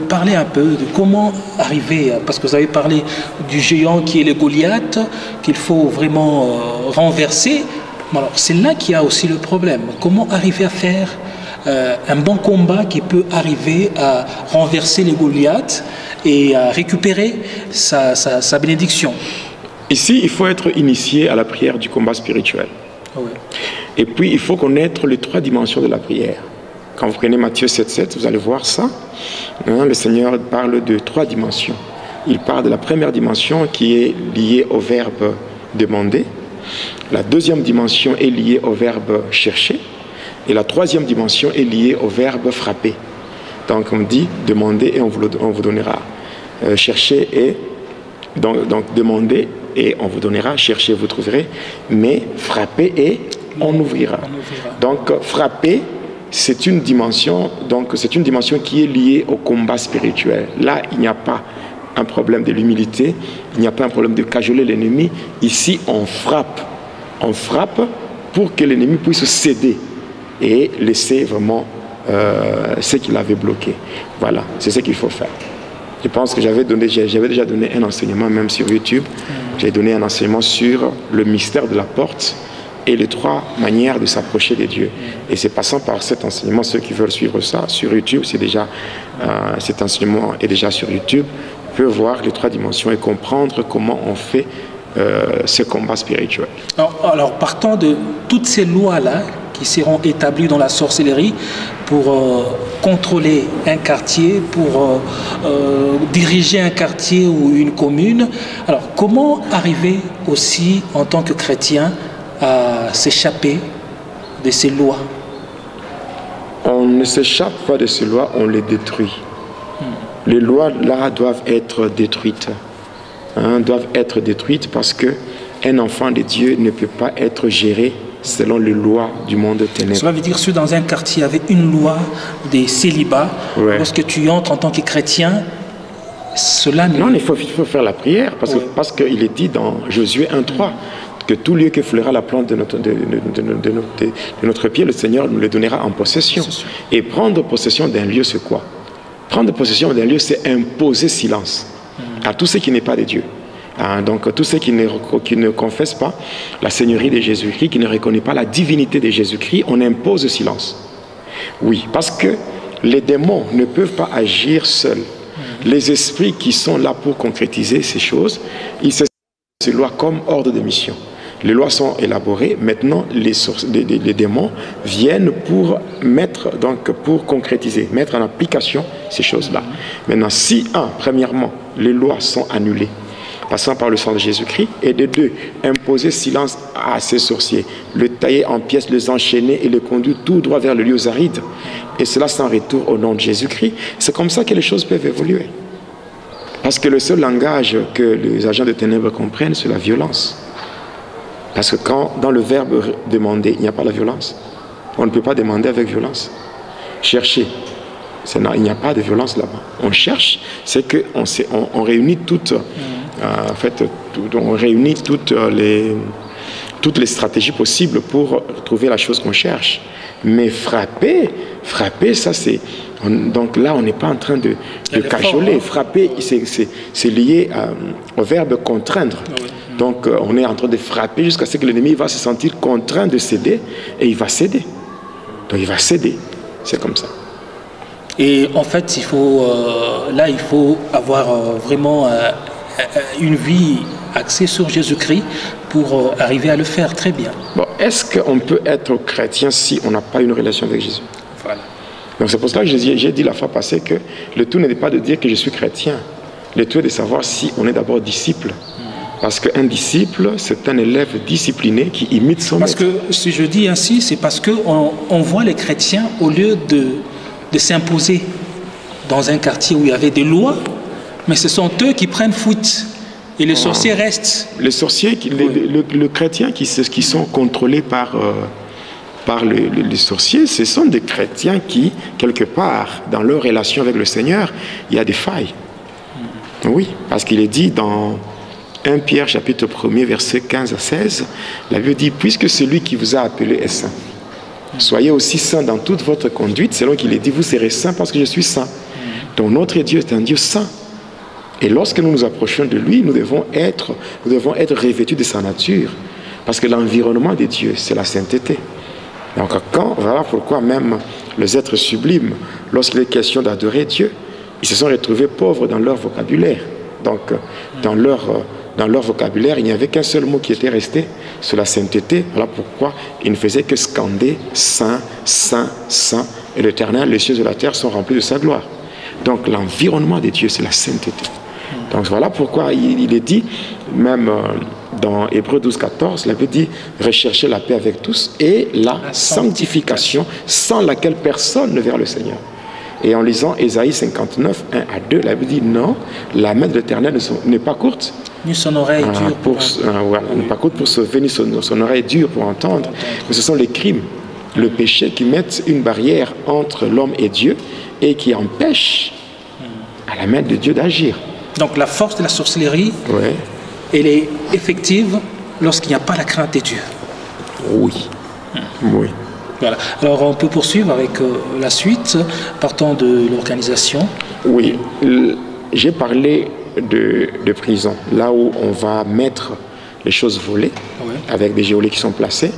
parler un peu de comment arriver, parce que vous avez parlé du géant qui est le Goliath, qu'il faut vraiment renverser. Alors c'est là qu'il y a aussi le problème. Comment arriver à faire un bon combat qui peut arriver à renverser les Goliaths et à récupérer sa bénédiction? Ici, il faut être initié à la prière du combat spirituel. Oui. Et puis, il faut connaître les 3 dimensions de la prière. Quand vous prenez Matthieu 7,7, vous allez voir ça. Le Seigneur parle de 3 dimensions. Il parle de la première dimension qui est liée au verbe demander. La deuxième dimension est liée au verbe chercher. Et la troisième dimension est liée au verbe frapper. Donc, on dit demander et on vous donnera. Chercher et donc demander et on vous donnera, cherchez, vous trouverez, mais frapper et on ouvrira. Donc frapper, c'est une dimension, qui est liée au combat spirituel. Là, il n'y a pas un problème de l'humilité, il n'y a pas un problème de cajoler l'ennemi. Ici, on frappe pour que l'ennemi puisse céder et laisser vraiment ce qu'il avait bloqué. Voilà, c'est ce qu'il faut faire. Je pense que j'avais déjà donné un enseignement même sur YouTube. J'ai donné un enseignement sur le mystère de la porte et les 3 manières de s'approcher de Dieu. Et c'est passant par cet enseignement, ceux qui veulent suivre ça sur YouTube, cet enseignement est déjà sur YouTube, peuvent voir les 3 dimensions et comprendre comment on fait ce combat spirituel. Alors partant de toutes ces lois-là qui seront établies dans la sorcellerie pour contrôler un quartier, pour diriger un quartier ou une commune. Alors, comment arriver aussi, en tant que chrétien, à s'échapper de ces lois? On ne s'échappe pas de ces lois, on les détruit. Les lois, là, doivent être détruites. Doivent être détruites parce qu'un enfant de Dieu ne peut pas être géré selon les lois du monde ténébreux. Cela veut dire que dans un quartier avec une loi des célibats, lorsque tu entres en tant que chrétien, cela non, il faut faire la prière, parce qu'il est dit dans Josué 1,3 que tout lieu que fleura la plante de notre pied, le Seigneur nous le donnera en possession. Et prendre possession d'un lieu, c'est quoi? Prendre possession d'un lieu, c'est imposer silence à tout ce qui n'est pas de Dieu. Donc tous ceux qui ne confessent pas la Seigneurie de Jésus-Christ, qui ne reconnaissent pas la divinité de Jésus-Christ, on impose le silence. Oui, parce que les démons ne peuvent pas agir seuls. Les esprits qui sont là pour concrétiser ces choses, ils se ces lois comme ordre de mission. Les lois sont élaborées, maintenant les démons viennent pour concrétiser, mettre en application ces choses-là. Maintenant, si premièrement, les lois sont annulées, passant par le sang de Jésus-Christ, et de 2, imposer silence à ces sorciers, le tailler en pièces, les enchaîner et les conduire tout droit vers le lieu aride, et cela sans retour au nom de Jésus-Christ. C'est comme ça que les choses peuvent évoluer. Parce que le seul langage que les agents de ténèbres comprennent, c'est la violence. Parce que quand, dans le verbe demander, il n'y a pas la violence, on ne peut pas demander avec violence. Chercher, il n'y a pas de violence là-bas. On cherche, c'est qu'on réunit toutes... on réunit toutes les stratégies possibles pour trouver la chose qu'on cherche. Mais frapper, ça c'est... Donc là, on n'est pas en train de cajoler. Frapper, c'est lié au verbe contraindre. Donc on est en train de frapper jusqu'à ce que l'ennemi va se sentir contraint de céder, et il va céder. Donc il va céder. C'est comme ça. Et en fait, il faut avoir vraiment... une vie axée sur Jésus-Christ pour arriver à le faire très bien. Bon, est-ce qu'on peut être chrétien si on n'a pas une relation avec Jésus? Voilà. Donc c'est pour ça que j'ai dit la fois passée que le tout n'est pas de dire que je suis chrétien. Le tout est de savoir si on est d'abord disciple. Parce qu'un disciple, c'est un élève discipliné qui imite son maître. Parce que si je dis ainsi, c'est parce qu'on voit les chrétiens, au lieu de s'imposer dans un quartier où il y avait des lois, mais ce sont eux qui prennent fuite et les sorciers restent. Les sorciers, les chrétiens qui sont contrôlés par les sorciers, ce sont des chrétiens qui, quelque part, dans leur relation avec le Seigneur, il y a des failles. Oui, parce qu'il est dit dans 1 Pierre chapitre 1er, versets 15 à 16, la Bible dit, puisque celui qui vous a appelé est saint, soyez aussi saints dans toute votre conduite, selon qu'il est dit, vous serez saints parce que je suis saint. Donc notre Dieu est un Dieu saint. Et lorsque nous nous approchons de lui, nous devons être revêtus de sa nature. Parce que l'environnement de Dieu, c'est la sainteté. Donc voilà pourquoi même les êtres sublimes, lorsqu'il est question d'adorer Dieu, ils se sont retrouvés pauvres dans leur vocabulaire. Donc dans leur vocabulaire, il n'y avait qu'un seul mot qui était resté, c'est la sainteté. Voilà pourquoi ils ne faisaient que scander Saint, Saint, Saint. Et l'Éternel, les cieux et la terre sont remplis de sa gloire. Donc l'environnement de Dieu, c'est la sainteté. Donc voilà pourquoi il est dit, même dans Hébreux 12, 14, la Bible dit, recherchez la paix avec tous et la sanctification, sans laquelle personne ne verra le Seigneur. Et en lisant Ésaïe 59, 1 à 2, la Bible dit, non, la main de l'Éternel n'est pas courte. Ni son oreille dure n'est pas courte pour sauver, ni son oreille dure pour entendre. Mais ce sont les crimes, le péché qui mettent une barrière entre l'homme et Dieu et qui empêchent à la main de Dieu d'agir. Donc la force de la sorcellerie, elle est effective lorsqu'il n'y a pas la crainte de Dieu. Oui. Oui. Voilà. Alors on peut poursuivre avec la suite, partant de l'organisation. Oui. J'ai parlé de prison, là où on va mettre les choses volées, avec des geôliers qui sont placés.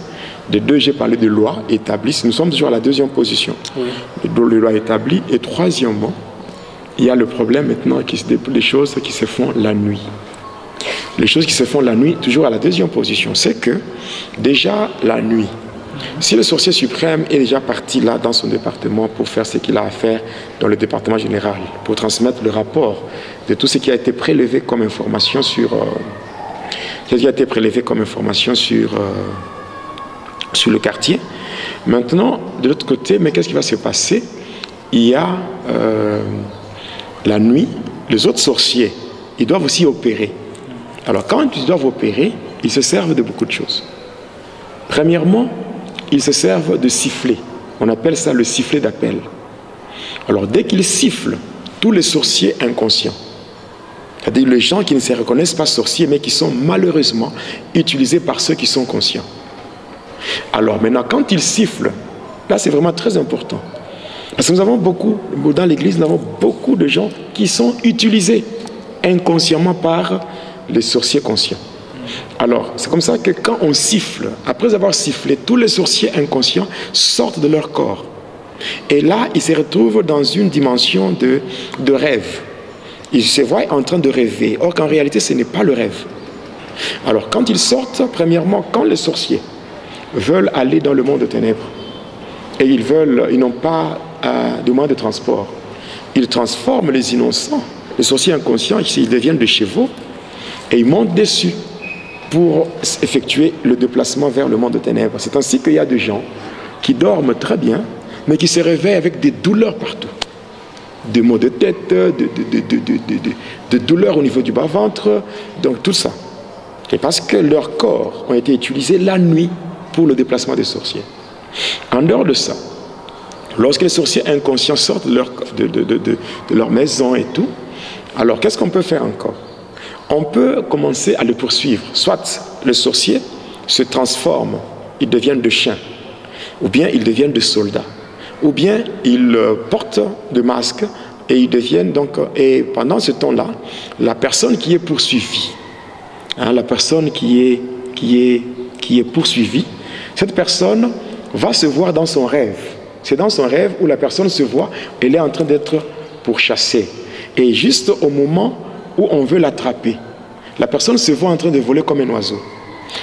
De deux, j'ai parlé de loi établie. Nous sommes toujours à la deuxième position. De loi établie. Et troisièmement, il y a le problème maintenant des choses qui se font la nuit. Les choses qui se font la nuit, toujours à la deuxième position, c'est que déjà la nuit, si le sorcier suprême est déjà parti là dans son département pour faire ce qu'il a à faire dans le département général, pour transmettre le rapport de tout ce qui a été prélevé comme information sur le quartier. Maintenant, de l'autre côté, mais qu'est-ce qui va se passer? Il y a la nuit, les autres sorciers, ils doivent aussi opérer. Alors quand ils doivent opérer, ils se servent de beaucoup de choses. Premièrement, ils se servent de sifflets. On appelle ça le sifflet d'appel. Alors dès qu'ils sifflent, tous les sorciers inconscients, c'est-à-dire les gens qui ne se reconnaissent pas sorciers, mais qui sont malheureusement utilisés par ceux qui sont conscients. Alors maintenant, quand ils sifflent, là c'est vraiment très important. Parce que nous avons beaucoup, dans l'église, nous avons beaucoup de gens qui sont utilisés inconsciemment par les sorciers conscients. Alors, c'est comme ça que quand on siffle, après avoir sifflé, tous les sorciers inconscients sortent de leur corps. Et là, ils se retrouvent dans une dimension de rêve. Ils se voient en train de rêver. Or qu'en réalité, ce n'est pas le rêve. Alors, quand ils sortent, premièrement, quand les sorciers veulent aller dans le monde de ténèbres, et ils n'ont pas de moyen de transport, ils transforment les innocents, les sorciers inconscients, ils deviennent des chevaux, et ils montent dessus pour effectuer le déplacement vers le monde de ténèbres. C'est ainsi qu'il y a des gens qui dorment très bien, mais qui se réveillent avec des douleurs partout. Des maux de tête, de douleurs au niveau du bas-ventre, donc tout ça. Et parce que leurs corps ont été utilisés la nuit pour le déplacement des sorciers. En dehors de ça, lorsque les sorciers inconscients sortent de leur maison et tout, alors qu'est-ce qu'on peut faire encore? On peut commencer à les poursuivre. Soit les sorciers se transforment, ils deviennent de chiens, ou bien ils deviennent de soldats, ou bien ils portent des masques et ils deviennent donc... Et pendant ce temps-là, la personne qui est poursuivie, la personne qui est poursuivie, cette personne va se voir dans son rêve. C'est dans son rêve où la personne se voit, elle est en train d'être pourchassée. Et juste au moment où on veut l'attraper, la personne se voit en train de voler comme un oiseau.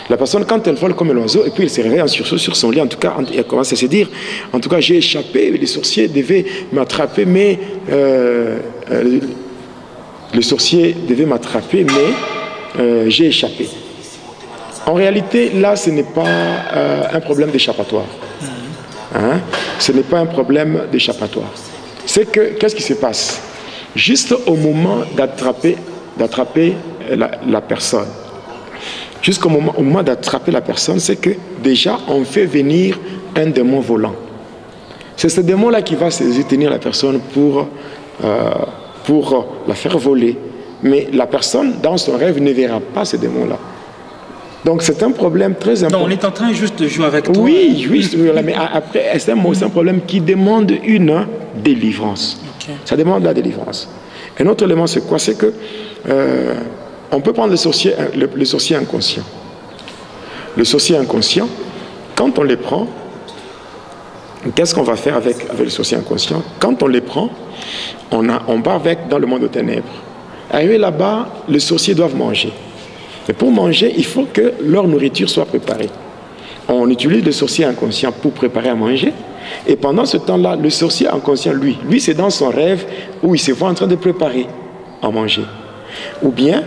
La personne, quand elle vole comme un oiseau, et puis elle se réveille en sursaut sur son lit, en tout cas, elle commence à se dire, en tout cas, j'ai échappé, les sorciers devaient m'attraper, mais... les sorciers devaient m'attraper, mais j'ai échappé. En réalité, là, ce n'est pas un problème d'échappatoire. Ce n'est pas un problème d'échappatoire. C'est que, qu'est-ce qui se passe? Juste au moment d'attraper la personne, jusqu'au moment d'attraper la personne, c'est que déjà on fait venir un démon volant. C'est ce démon-là qui va saisir, tenir la personne pour la faire voler mais la personne, dans son rêve, ne verra pas ces démons-là. Donc c'est un problème très important. Non, on est en train juste de jouer avec toi. Oui, juste, mais après, c'est un problème qui demande une délivrance. Okay. Ça demande la délivrance. Un autre élément, c'est quoi? C'est que on peut prendre le sorcier inconscient. Le sorcier inconscient, quand on les prend, qu'est-ce qu'on va faire avec le sorcier inconscient? Quand on les prend, on va avec dans le monde des ténèbres. Arrivé là-bas, les sorciers doivent manger. Et pour manger, il faut que leur nourriture soit préparée. On utilise le sorcier inconscient pour préparer à manger. Et pendant ce temps-là, le sorcier inconscient, lui c'est dans son rêve où il se voit en train de préparer à manger. Ou bien,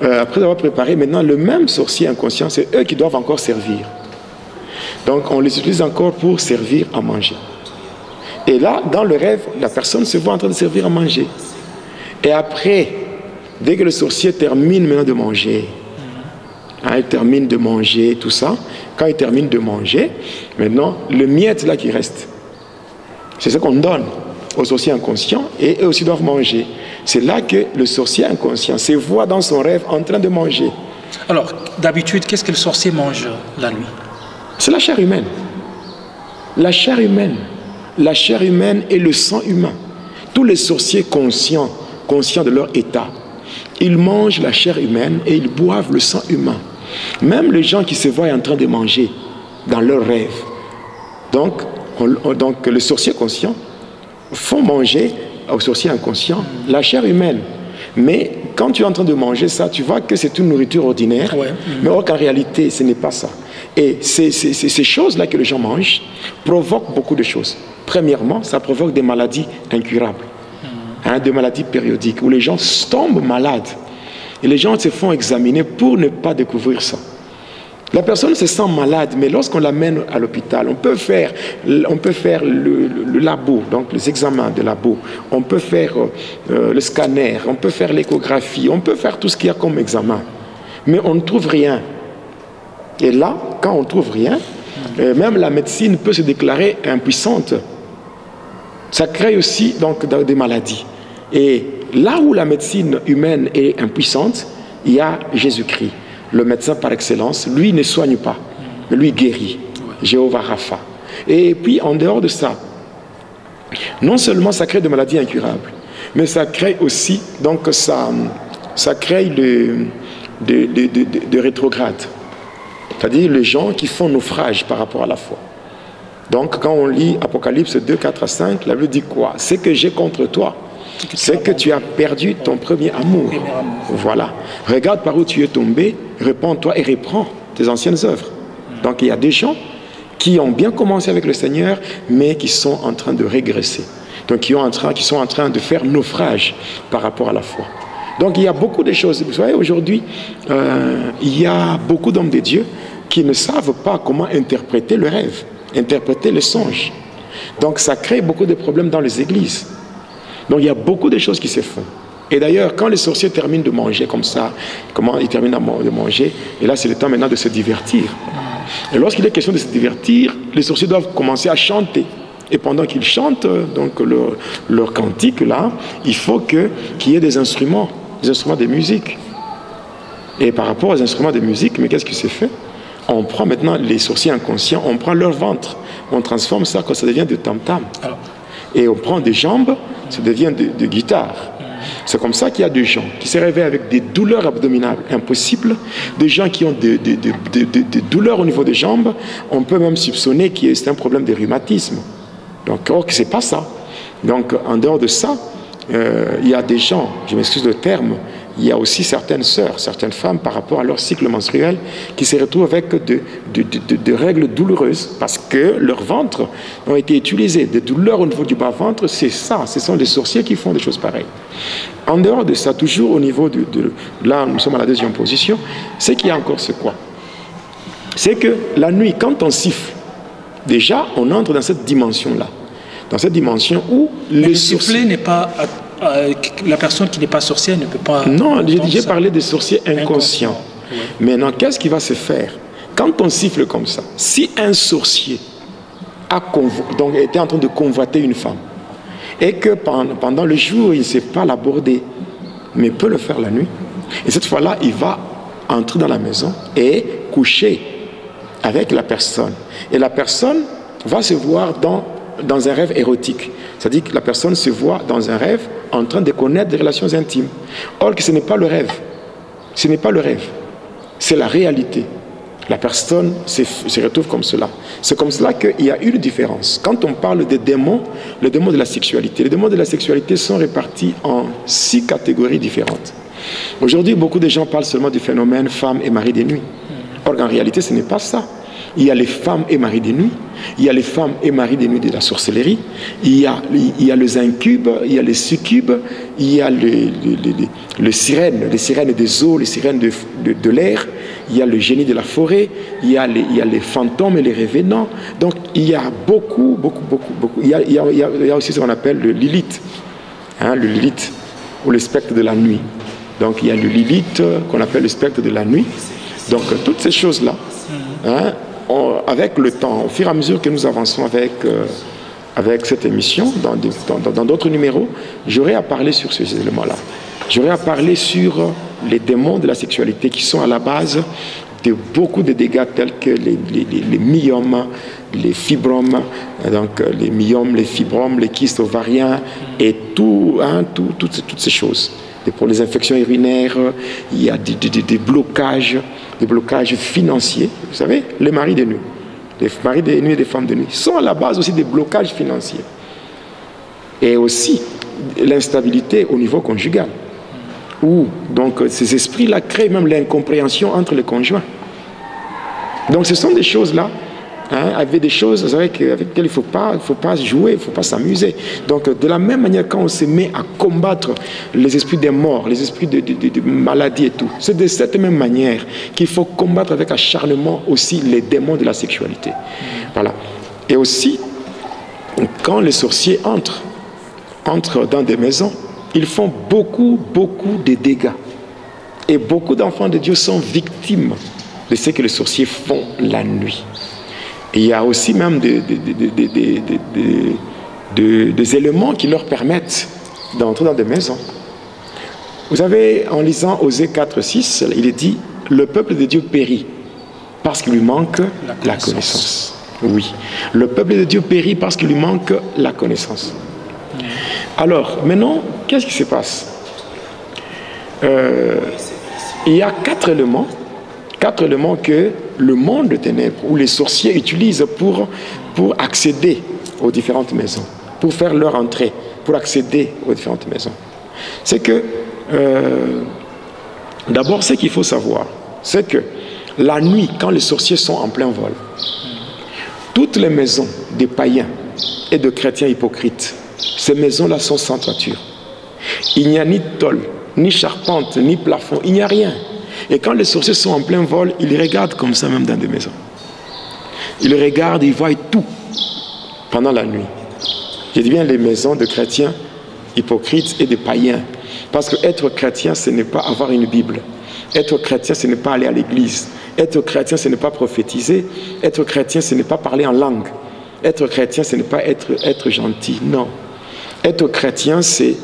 après avoir préparé, maintenant, le même sorcier inconscient, c'est eux qui doivent encore servir. Donc, on les utilise encore pour servir à manger. Et là, dans le rêve, la personne se voit en train de servir à manger. Et après, dès que le sorcier termine maintenant de manger, il termine de manger, tout ça, quand il termine de manger, maintenant, le miette là qui reste, c'est ce qu'on donne aux sorciers inconscients et eux aussi doivent manger. C'est là que le sorcier inconscient se voit dans son rêve en train de manger. Alors, d'habitude, qu'est-ce que le sorcier mange la nuit? C'est la chair humaine. La chair humaine. La chair humaine et le sang humain. Tous les sorciers conscients de leur état, ils mangent la chair humaine et ils boivent le sang humain. Même les gens qui se voient en train de manger dans leurs rêves. Donc les sorciers conscients font manger aux sorciers inconscients la chair humaine. Mais quand tu es en train de manger ça, tu vois que c'est une nourriture ordinaire, mais or qu'en réalité, ce n'est pas ça. Et ces choses-là que les gens mangent provoquent beaucoup de choses. Premièrement, ça provoque des maladies incurables. Des maladies périodiques où les gens tombent malades et les gens se font examiner pour ne pas découvrir ça. La personne se sent malade, mais lorsqu'on l'amène à l'hôpital, on peut faire le labo, donc les examens de labo, on peut faire le scanner, on peut faire l'échographie, on peut faire tout ce qu'il y a comme examen, mais on ne trouve rien. Et là, quand on ne trouve rien, même la médecine peut se déclarer impuissante. Ça crée aussi donc des maladies. Et là où la médecine humaine est impuissante, il y a Jésus-Christ, le médecin par excellence. Lui ne soigne pas, mais lui guérit. Jéhovah Rapha. Et puis en dehors de ça, non seulement ça crée des maladies incurables, mais ça crée aussi, donc ça crée de rétrogrades. C'est-à-dire les gens qui font naufrage par rapport à la foi. Donc quand on lit Apocalypse 2, 4 à 5, la Bible dit quoi? C'est que j'ai contre toi, c'est que tu as perdu ton premier amour. Voilà. Regarde par où tu es tombé, répands-toi et reprends tes anciennes œuvres. Donc il y a des gens qui ont bien commencé avec le Seigneur, mais qui sont en train de régresser. Donc qui sont en train de faire naufrage par rapport à la foi. Donc il y a beaucoup de choses. Vous savez, aujourd'hui, il y a beaucoup d'hommes de Dieu qui ne savent pas comment interpréter le rêve, interpréter les songes. Donc ça crée beaucoup de problèmes dans les églises. Donc il y a beaucoup de choses qui se font. Et d'ailleurs, quand les sorciers terminent de manger comme ça, comment ils terminent de manger, et là c'est le temps maintenant de se divertir. Et lorsqu'il est question de se divertir, les sorciers doivent commencer à chanter. Et pendant qu'ils chantent donc leur cantique là, il faut qu'il y ait des instruments de musique. Et par rapport aux instruments de musique, mais qu'est-ce qui s'est fait? On prend maintenant les sorciers inconscients, on prend leur ventre, on transforme ça quand ça devient de tam-tam. Et on prend des jambes, ça devient de guitare. C'est comme ça qu'il y a des gens qui se réveillent avec des douleurs abdominales impossibles, des gens qui ont des douleurs au niveau des jambes. On peut même soupçonner que c'est un problème de rhumatisme. Donc, or, ce n'est pas ça. Donc, en dehors de ça, il y a des gens, je m'excuse le terme, il y a aussi certaines sœurs, certaines femmes par rapport à leur cycle menstruel qui se retrouvent avec de règles douloureuses parce que leurs ventres ont été utilisés. Des douleurs au niveau du bas-ventre, c'est ça, ce sont des sorciers qui font des choses pareilles. En dehors de ça, toujours au niveau là nous sommes à la deuxième position, c'est qu'il y a encore ce quoi? C'est que la nuit, quand on siffle, déjà on entre dans cette dimension-là. Dans cette dimension où le sifflet n'est pas... la personne qui n'est pas sorcière ne peut pas... Non, j'ai parlé des sorciers inconscients. Oui. Maintenant, qu'est-ce qui va se faire? Quand on siffle comme ça, si un sorcier était en train de convoiter une femme, et que pendant le jour, il ne sait pas l'aborder, mais peut le faire la nuit. Et cette fois-là, il va entrer dans la maison et coucher avec la personne. Et la personne va se voir dans un rêve érotique. C'est-à-dire que la personne se voit dans un rêve en train de connaître des relations intimes. Or que ce n'est pas le rêve. Ce n'est pas le rêve. C'est la réalité. La personne se retrouve comme cela. C'est comme cela qu'il y a une différence. Quand on parle des démons, les démons de la sexualité, les démons de la sexualité sont répartis en 6 catégories différentes. Aujourd'hui, beaucoup de gens parlent seulement du phénomène femme et mari de nuit. Or, en réalité, ce n'est pas ça. Il y a les femmes et maris de nuit, il y a les femmes et maris de nuit de la sorcellerie, il y a les incubes, il y a les succubes, il y a les sirènes des eaux, les sirènes de l'air, il y a le génie de la forêt, il y a les fantômes et les revenants. Donc il y a beaucoup. Il y a aussi ce qu'on appelle le Lilith, le Lilith ou le spectre de la nuit. Donc il y a le Lilith qu'on appelle le spectre de la nuit. Donc toutes ces choses-là, avec le temps, au fur et à mesure que nous avançons avec cette émission, dans d'autres numéros, j'aurai à parler sur ces éléments-là. J'aurai à parler sur les démons de la sexualité qui sont à la base de beaucoup de dégâts tels que les myomes, les fibromes, donc les myomes, les fibromes, les kystes ovariens et toutes ces choses. Et pour les infections urinaires, il y a des blocages financiers. Vous savez, les maris de nuit, les maris de nuit et les femmes de nuit sont à la base aussi des blocages financiers. Et aussi l'instabilité au niveau conjugal. Où donc ces esprits-là créent même l'incompréhension entre les conjoints. Donc ce sont des choses-là, avec des choses avec lesquelles il ne faut pas jouer, il ne faut pas s'amuser. Donc de la même manière, quand on se met à combattre les esprits des morts, les esprits de maladies et tout, c'est de cette même manière qu'il faut combattre avec acharnement aussi les démons de la sexualité. Voilà. Et aussi, quand les sorciers entrent dans des maisons, ils font beaucoup de dégâts. Et beaucoup d'enfants de Dieu sont victimes de ce que les sorciers font la nuit. Et il y a aussi même des éléments qui leur permettent d'entrer dans des maisons. Vous savez, en lisant Osée 4:6, il est dit « Le peuple de Dieu périt parce qu'il lui manque la connaissance. » Oui, le peuple de Dieu périt parce qu'il lui manque la connaissance. Alors, maintenant, qu'est-ce qui se passe? Il y a 4 éléments que le monde de ténèbres ou les sorciers utilisent pour accéder aux différentes maisons, pour faire leur entrée, pour accéder aux différentes maisons. C'est que, d'abord, ce qu'il faut savoir, c'est que la nuit, quand les sorciers sont en plein vol, toutes les maisons des païens et de chrétiens hypocrites, ces maisons-là sont sans toiture. Il n'y a ni tôle, ni charpente, ni plafond, il n'y a rien. Et quand les sorciers sont en plein vol, ils regardent comme ça même dans des maisons. Ils regardent, ils voient tout pendant la nuit. Je dis bien les maisons de chrétiens hypocrites et de païens. Parce que être chrétien, ce n'est pas avoir une Bible. Être chrétien, ce n'est pas aller à l'église. Être chrétien, ce n'est pas prophétiser. Être chrétien, ce n'est pas parler en langue. Être chrétien, ce n'est pas être gentil. Non. Être chrétien, c'est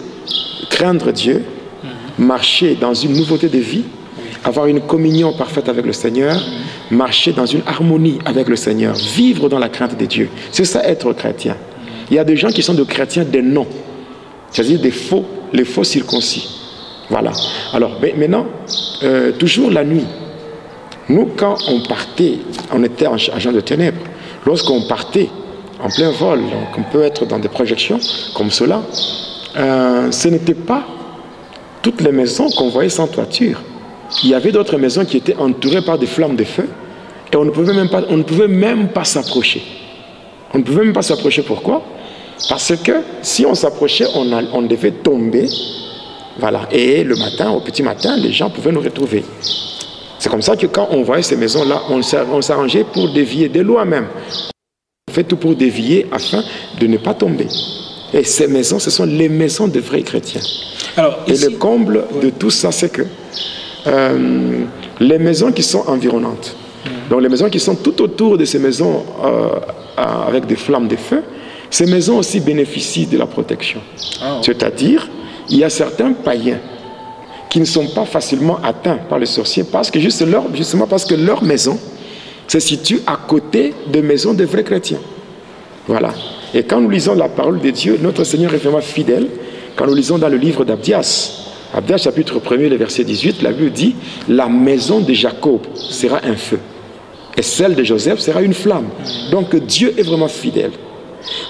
craindre Dieu, marcher dans une nouveauté de vie, avoir une communion parfaite avec le Seigneur, marcher dans une harmonie avec le Seigneur, vivre dans la crainte de Dieu. C'est ça être chrétien. Il y a des gens qui sont des chrétiens des noms, c'est-à-dire les faux circoncis. Voilà. Alors, maintenant, toujours la nuit, nous, quand on partait, on était agent de ténèbres, lorsqu'on partait en plein vol, donc on peut être dans des projections comme cela, ce n'était pas toutes les maisons qu'on voyait sans toiture. Il y avait d'autres maisons qui étaient entourées par des flammes de feu et on ne pouvait même pas s'approcher. On ne pouvait même pas s'approcher. Pourquoi? Parce que si on s'approchait, on devait tomber. Voilà. Et le matin, au petit matin, les gens pouvaient nous retrouver. C'est comme ça que quand on voyait ces maisons-là, on s'arrangeait pour dévier de loin même. On fait tout pour dévier afin de ne pas tomber. Et ces maisons, ce sont les maisons de vrais chrétiens. Alors, ici, et le comble de tout ça, c'est que les maisons qui sont environnantes, donc les maisons qui sont tout autour de ces maisons avec des flammes de feu, ces maisons aussi bénéficient de la protection. C'est-à-dire, il y a certains païens qui ne sont pas facilement atteints par les sorciers parce que justement parce que leur maison se situe à côté des maisons des vrais chrétiens. Voilà. Et quand nous lisons la parole de Dieu, notre Seigneur est vraiment fidèle. Quand nous lisons dans le livre d'Abdias, Abdias chapitre 1er, le verset 18, la Bible dit « La maison de Jacob sera un feu, et celle de Joseph sera une flamme. » Donc Dieu est vraiment fidèle.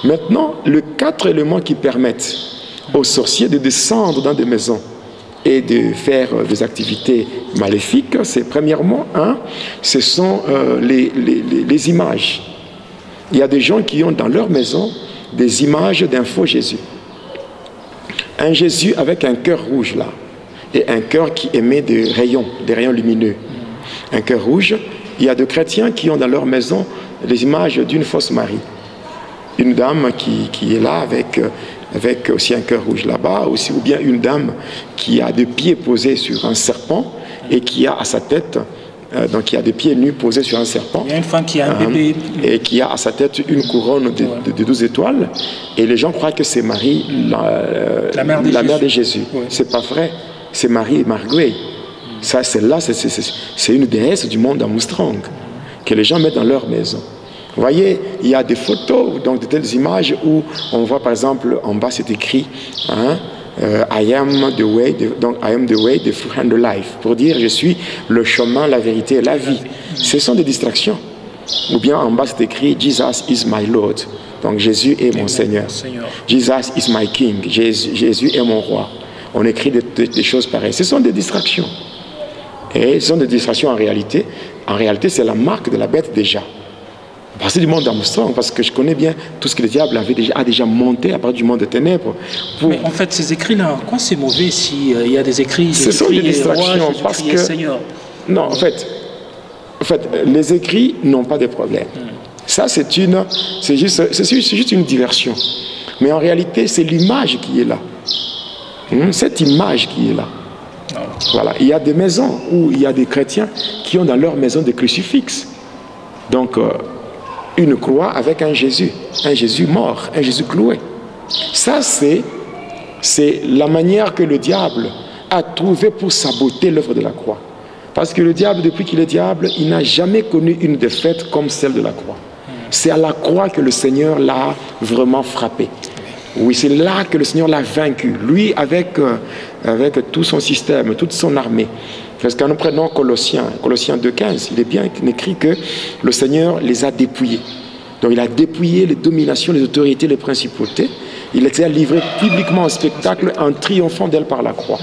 Maintenant, les 4 éléments qui permettent aux sorciers de descendre dans des maisons et de faire des activités maléfiques, c'est premièrement, ce sont les images. Il y a des gens qui ont dans leur maison des images d'un faux Jésus. Un Jésus avec un cœur rouge là, et un cœur qui émet des rayons lumineux. Un cœur rouge. Il y a des chrétiens qui ont dans leur maison les images d'une fausse Marie. Une dame qui est là avec aussi un cœur rouge là-bas, ou bien une dame qui a des pieds posés sur un serpent et qui a à sa tête, donc qui a des pieds nus posés sur un serpent. Il y a une femme qui a un bébé. Et qui a à sa tête une couronne de 12 étoiles. Et les gens croient que c'est Marie, la mère de Jésus. Ouais. C'est pas vrai. C'est Marie Marguerite. Ça, celle-là, c'est une déesse du monde Armstrong que les gens mettent dans leur maison. Vous voyez, il y a des photos, donc de telles images où on voit par exemple en bas c'est écrit I am the way, donc I am the way, the truth and the life, pour dire je suis le chemin, la vérité et la vie. Ce sont des distractions. Ou bien en bas c'est écrit Jesus is my Lord, donc Jésus est mon Seigneur. Jesus is my King, Jésus est mon roi. On écrit des choses pareilles. Ce sont des distractions. Et ce sont des distractions en réalité. En réalité, c'est la marque de la bête déjà. À partir du monde d'Armstrong, parce que je connais bien tout ce que le diable a déjà monté à partir du monde des ténèbres. Mais en fait, ces écrits-là, quoi c'est mauvais s'il y a des écrits... Ce sont des distractions parce que... Non, en fait, les écrits n'ont pas de problème. Ça, c'est juste une diversion. Mais en réalité, c'est l'image qui est là. Cette image qui est là. Voilà. Il y a des maisons où il y a des chrétiens qui ont dans leur maison des crucifixes. Donc, une croix avec un Jésus mort, un Jésus cloué. Ça, c'est la manière que le diable a trouvé pour saboter l'œuvre de la croix. Parce que le diable, depuis qu'il est diable, il n'a jamais connu une défaite comme celle de la croix. C'est à la croix que le Seigneur l'a vraiment frappé. Oui, c'est là que le Seigneur l'a vaincu. Lui, avec tout son système, toute son armée. Parce que quand nous prenons Colossiens 2,15, il est bien écrit que le Seigneur les a dépouillés. Donc il a dépouillé les dominations, les autorités, les principautés. Il les a livrées publiquement au spectacle en triomphant d'elles par la croix.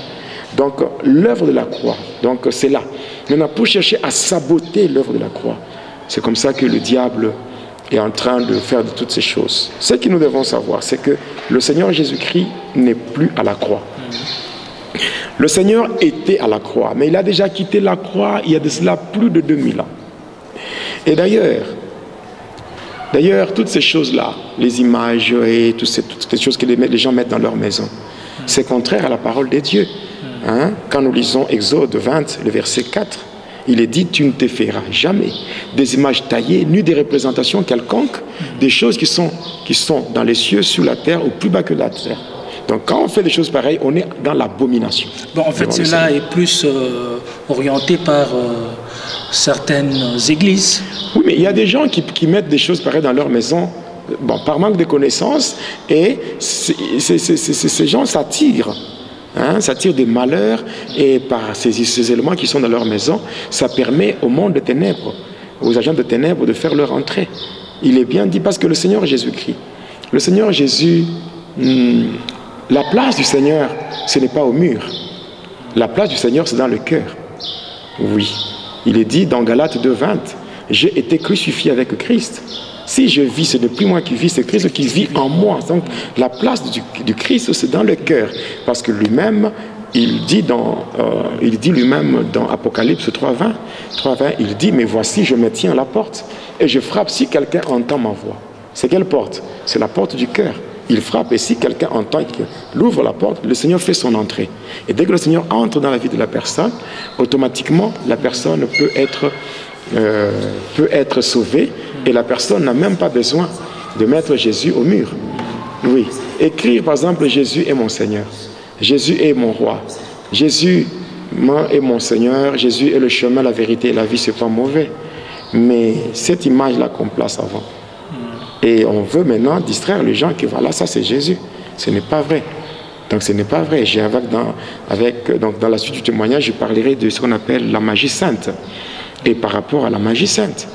Donc l'œuvre de la croix, donc c'est là. Maintenant, pour chercher à saboter l'œuvre de la croix, c'est comme ça que le diable est en train de faire de toutes ces choses. Ce que nous devons savoir, c'est que le Seigneur Jésus-Christ n'est plus à la croix. Le Seigneur était à la croix, mais il a déjà quitté la croix il y a de cela plus de 2000 ans. Et d'ailleurs, toutes ces choses-là, les images et toutes ces choses que les gens mettent dans leur maison, c'est contraire à la parole de Dieu. Quand nous lisons Exode 20, le verset 4, il est dit, tu ne te feras jamais des images taillées, ni des représentations quelconques, des choses qui sont dans les cieux, sur la terre, ou plus bas que la terre. Donc quand on fait des choses pareilles, on est dans l'abomination. Bon, en fait, cela est plus orienté par certaines églises. Oui, mais il y a des gens qui mettent des choses pareilles dans leur maison, par manque de connaissances, et ces gens s'attirent. Ça tire des malheurs, et par ces éléments qui sont dans leur maison, ça permet au monde de ténèbres, aux agents de ténèbres de faire leur entrée. Il est bien dit parce que le Seigneur Jésus-Christ, le Seigneur Jésus, la place du Seigneur, ce n'est pas au mur. La place du Seigneur, c'est dans le cœur. Oui, il est dit dans Galates 2,20, j'ai été crucifié avec Christ. Si je vis, ce n'est plus moi qui vis, c'est Christ qui vit en moi. Donc la place du Christ, c'est dans le cœur. Parce que lui-même, il dit lui-même dans Apocalypse 3,20, il dit, mais voici, je me tiens à la porte et je frappe si quelqu'un entend ma voix. C'est quelle porte? C'est la porte du cœur. Il frappe et si quelqu'un entend qu'il ouvre la porte, le Seigneur fait son entrée. Et dès que le Seigneur entre dans la vie de la personne, automatiquement, la personne peut être sauvée. Et la personne n'a même pas besoin de mettre Jésus au mur. Oui. Écrire par exemple Jésus est mon Seigneur. Jésus est mon roi. Jésus moi et mon Seigneur, Jésus est le chemin, la vérité et la vie, c'est pas mauvais. Mais cette image-là qu'on place avant. Et on veut maintenant distraire les gens que voilà, ça c'est Jésus. Ce n'est pas vrai. Donc ce n'est pas vrai. Donc, dans la suite du témoignage, je parlerai de ce qu'on appelle la magie sainte. Et par rapport à la magie sainte,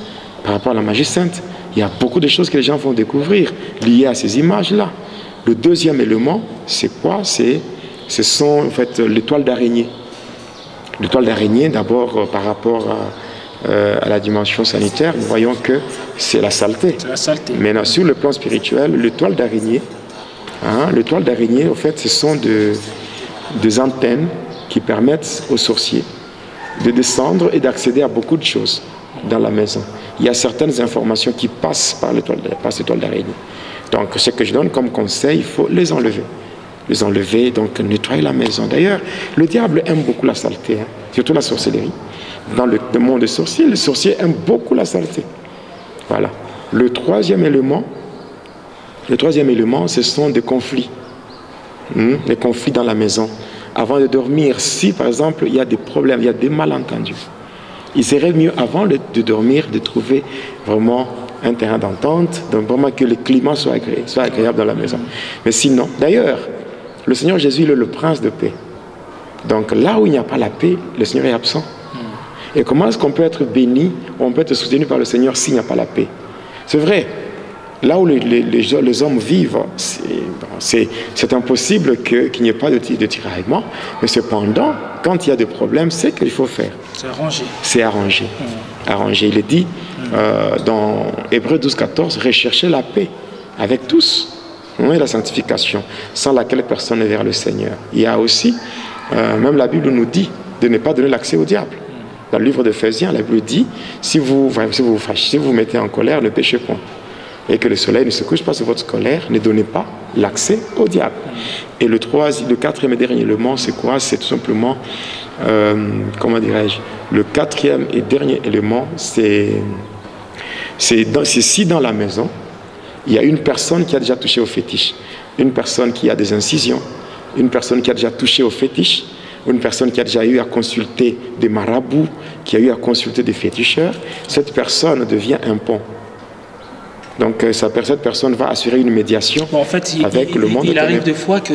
il y a beaucoup de choses que les gens vont découvrir liées à ces images-là. Le deuxième élément, c'est quoi? Ce sont en fait l'étoile d'araignée. L'étoile d'araignée, d'abord par rapport à la dimension sanitaire, nous voyons que c'est la saleté. C'est la saleté. Maintenant, sur le plan spirituel, l'étoile d'araignée, en fait, ce sont des antennes qui permettent aux sorciers de descendre et d'accéder à beaucoup de choses dans la maison. Il y a certaines informations qui passent par l'étoile d'araignée. Donc, ce que je donne comme conseil, il faut les enlever. Les enlever, donc nettoyer la maison. D'ailleurs, le diable aime beaucoup la saleté, surtout la sorcellerie. Dans le monde des sorciers, les sorciers aiment beaucoup la saleté. Voilà. Le troisième élément, ce sont des conflits. Les conflits dans la maison. Avant de dormir, si par exemple il y a des problèmes, il y a des malentendus, il serait mieux avant de dormir de trouver vraiment un terrain d'entente, donc vraiment que le climat soit agréable dans la maison. Mais sinon, d'ailleurs, le Seigneur Jésus il est le prince de paix. Donc là où il n'y a pas la paix, le Seigneur est absent. Et comment est-ce qu'on peut être béni, on peut être soutenu par le Seigneur s'il n'y a pas la paix? C'est vrai. Là où les hommes vivent, c'est impossible qu'il n'y ait pas de tiraillement. Mais cependant, quand il y a des problèmes, c'est qu'il faut faire. C'est arrangé. C'est arrangé. Arrangé. Il est dit dans Hébreux 12, 14, recherchez la paix avec tous. Et la sanctification, sans laquelle personne n'est vers le Seigneur. Il y a aussi, même la Bible nous dit de ne pas donner l'accès au diable. Dans le livre d'Éphésiens, la Bible dit, si vous vous mettez en colère, ne péchez point. Et que le soleil ne se couche pas sur votre colère, ne donnez pas l'accès au diable. Et le quatrième et dernier élément, c'est quoi? C'est tout simplement, comment dirais-je, le quatrième et dernier élément, c'est si dans la maison, il y a une personne qui a déjà touché au fétiche, une personne qui a des incisions, une personne qui a déjà touché au fétiche, une personne qui a déjà eu à consulter des marabouts, qui a eu à consulter des féticheurs, cette personne devient un pont. Donc cette personne va assurer une médiation avec le monde. Il arrive des fois que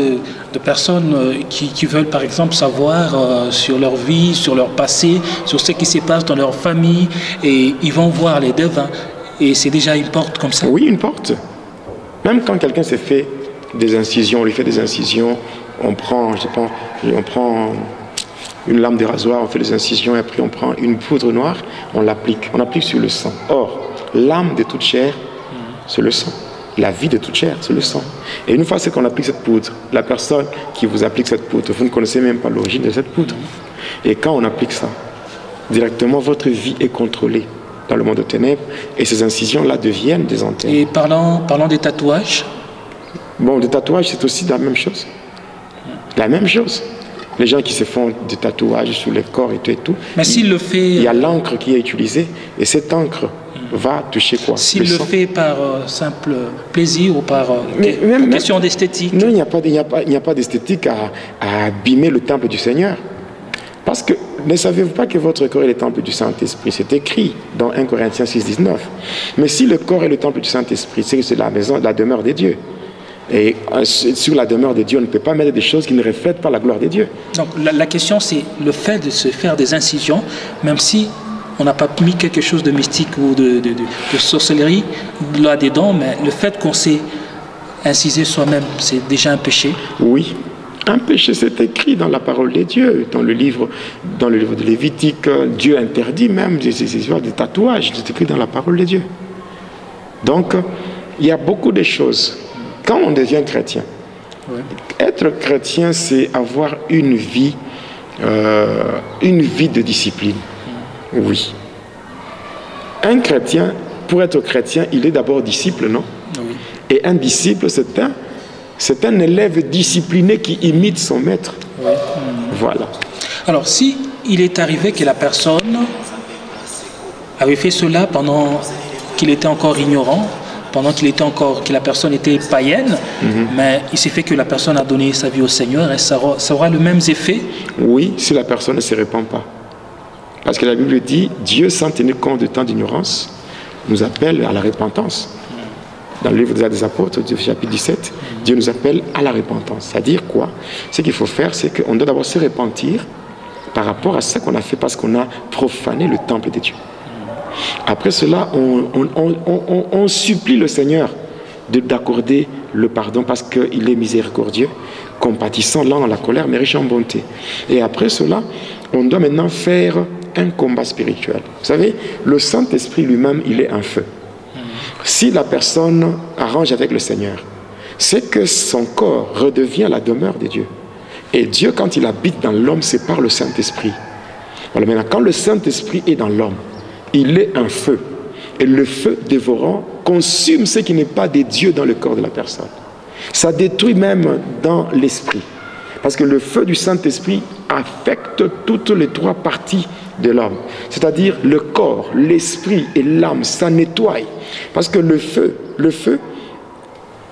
de personnes qui veulent par exemple savoir sur leur vie, sur leur passé, sur ce qui se passe dans leur famille, et ils vont voir les devins, et c'est déjà une porte comme ça. Oui, une porte. Même quand quelqu'un s'est fait des incisions, on lui fait des incisions, on prend une lame de rasoir, on fait des incisions, et après on prend une poudre noire, on l'applique sur le sang. Or, l'âme de toute chair, c'est le sang. La vie de toute chair, c'est le sang. Et une fois qu'on applique cette poudre, la personne qui vous applique cette poudre, vous ne connaissez même pas l'origine de cette poudre. Et quand on applique ça, directement, votre vie est contrôlée dans le monde des ténèbres, et ces incisions-là deviennent des antennes. Et parlant des tatouages? Bon, les tatouages, c'est aussi la même chose. La même chose. Les gens qui se font des tatouages sur le corps et tout. Mais s'il le fait... Il y a l'encre qui est utilisée, et cette encre va toucher quoi? S'il le fait par simple plaisir ou par question d'esthétique? Non, il n'y a pas d'esthétique à abîmer le temple du Seigneur. Parce que ne savez-vous pas que votre corps est le temple du Saint-Esprit? C'est écrit dans 1 Corinthiens 6, 19. Mais si le corps est le temple du Saint-Esprit, c'est que c'est la demeure de Dieu. Et sur la demeure de Dieu, on ne peut pas mettre des choses qui ne reflètent pas la gloire de Dieu. Donc la question, c'est le fait de se faire des incisions, même si on n'a pas mis quelque chose de mystique ou de sorcellerie là-dedans, mais le fait qu'on s'est incisé soi-même, c'est déjà un péché. Oui, un péché, c'est écrit dans la parole de Dieu, dans le livre de Lévitique. Dieu interdit même des histoires de tatouages, c'est écrit dans la parole de Dieu. Donc, il y a beaucoup de choses. Quand on devient chrétien, être chrétien, c'est avoir une vie de discipline. Oui. Un chrétien, pour être chrétien, il est d'abord disciple, non? Oui. Et un disciple, c'est un élève discipliné qui imite son maître. Oui. Voilà. Alors, si il est arrivé que la personne avait fait cela pendant qu'il était encore ignorant, pendant que la personne était païenne, mais il s'est fait que la personne a donné sa vie au Seigneur, et ça aura le même effet? Oui, si la personne ne se répand pas. Parce que la Bible dit, Dieu, sans tenir compte de temps d'ignorance, nous appelle à la repentance. Dans le livre des Apôtres, chapitre 17, Dieu nous appelle à la repentance. C'est-à-dire quoi? Ce qu'il faut faire, c'est qu'on doit d'abord se repentir par rapport à ce qu'on a fait parce qu'on a profané le temple de Dieu. Après cela, on supplie le Seigneur d'accorder le pardon parce qu'il est miséricordieux, compatissant, lent dans la colère, mais riche en bonté. Et après cela, on doit maintenant faire un combat spirituel. Vous savez, le Saint-Esprit lui-même, il est un feu. Si la personne arrange avec le Seigneur, c'est que son corps redevient la demeure de Dieu. Et Dieu, quand il habite dans l'homme, c'est par le Saint-Esprit. Voilà, maintenant, quand le Saint-Esprit est dans l'homme, il est un feu. Et le feu dévorant consume ce qui n'est pas de Dieu dans le corps de la personne. Ça détruit même dans l'esprit. Parce que le feu du Saint-Esprit affecte toutes les trois parties de l'homme. C'est-à-dire le corps, l'esprit et l'âme, ça nettoie. Parce que le feu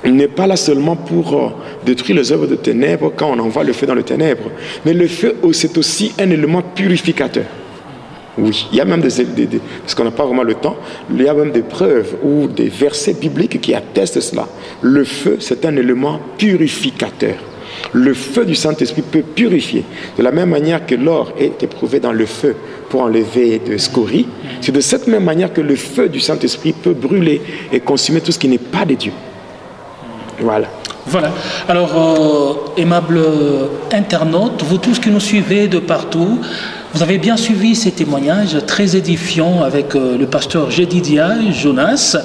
n'est pas là seulement pour détruire les œuvres de ténèbres quand on envoie le feu dans les ténèbres. Mais le feu, c'est aussi un élément purificateur. Oui, il y a même parce qu'on n'a pas vraiment le temps, il y a même des preuves ou des versets bibliques qui attestent cela. Le feu, c'est un élément purificateur. Le feu du Saint-Esprit peut purifier. De la même manière que l'or est éprouvé dans le feu pour enlever de scories, c'est de cette même manière que le feu du Saint-Esprit peut brûler et consumer tout ce qui n'est pas de Dieu. Voilà. Voilà. Alors, aimable internaute, vous tous qui nous suivez de partout, vous avez bien suivi ces témoignages très édifiants avec le pasteur Jedediah Jonas.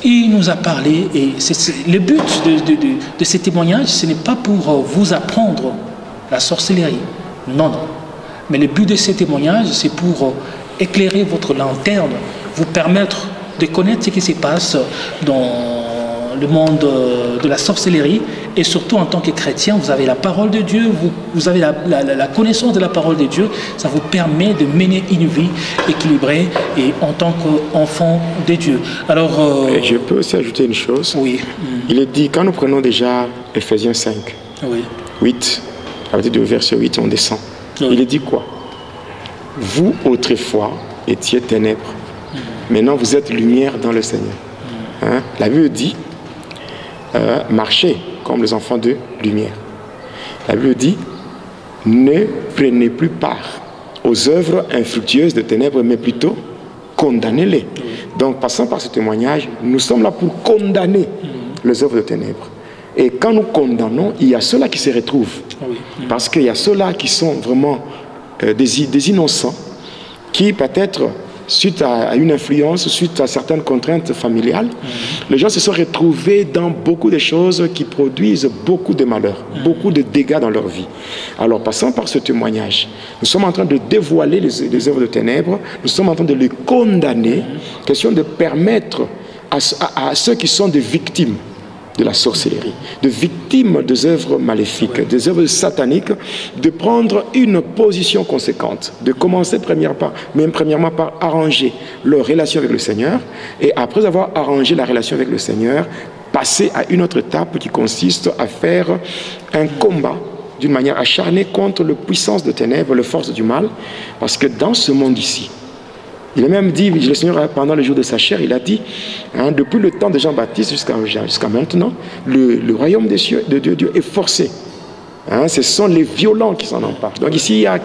Il nous a parlé, et le but de ces témoignages, ce n'est pas pour vous apprendre la sorcellerie. Non, non. Mais le but de ces témoignages, c'est pour éclairer votre lanterne, vous permettre de connaître ce qui se passe dans le monde de la sorcellerie, et surtout en tant que chrétien, vous avez la parole de Dieu, vous avez la connaissance de la parole de Dieu, ça vous permet de mener une vie équilibrée et en tant qu'enfant de Dieu. Alors, je peux aussi ajouter une chose. Oui. Il est dit, quand nous prenons déjà Ephésiens 5, oui. 8, à partir du verset 8, on descend. Oui. Il est dit quoi? Vous, autrefois, étiez ténèbres. Maintenant, vous êtes lumière dans le Seigneur. Hein? La Bible dit, marchez comme les enfants de lumière. La Bible dit, ne prenez plus part aux œuvres infructueuses de ténèbres, mais plutôt condamnez-les. Donc, passant par ce témoignage, nous sommes là pour condamner les œuvres de ténèbres. Et quand nous condamnons, il y a ceux-là qui se retrouvent. Parce qu'il y a ceux-là qui sont vraiment des innocents, qui peut-être, suite à une influence, suite à certaines contraintes familiales, les gens se sont retrouvés dans beaucoup de choses qui produisent beaucoup de malheurs, beaucoup de dégâts dans leur vie. Alors, passant par ce témoignage, nous sommes en train de dévoiler les œuvres de ténèbres, nous sommes en train de les condamner, question de permettre à ceux qui sont des victimes de la sorcellerie, de victimes des œuvres maléfiques, des œuvres sataniques, de prendre une position conséquente, de commencer premièrement par arranger leur relation avec le Seigneur, et après avoir arrangé la relation avec le Seigneur, passer à une autre étape qui consiste à faire un combat d'une manière acharnée contre la puissance de ténèbres, les forces du mal, parce que dans ce monde ici, il a même dit, le Seigneur, pendant le jour de sa chair, il a dit, depuis le temps de Jean-Baptiste jusqu'à maintenant, le royaume des cieux, de Dieu est forcé. Ce sont les violents qui s'en emparent. Donc ici, il y a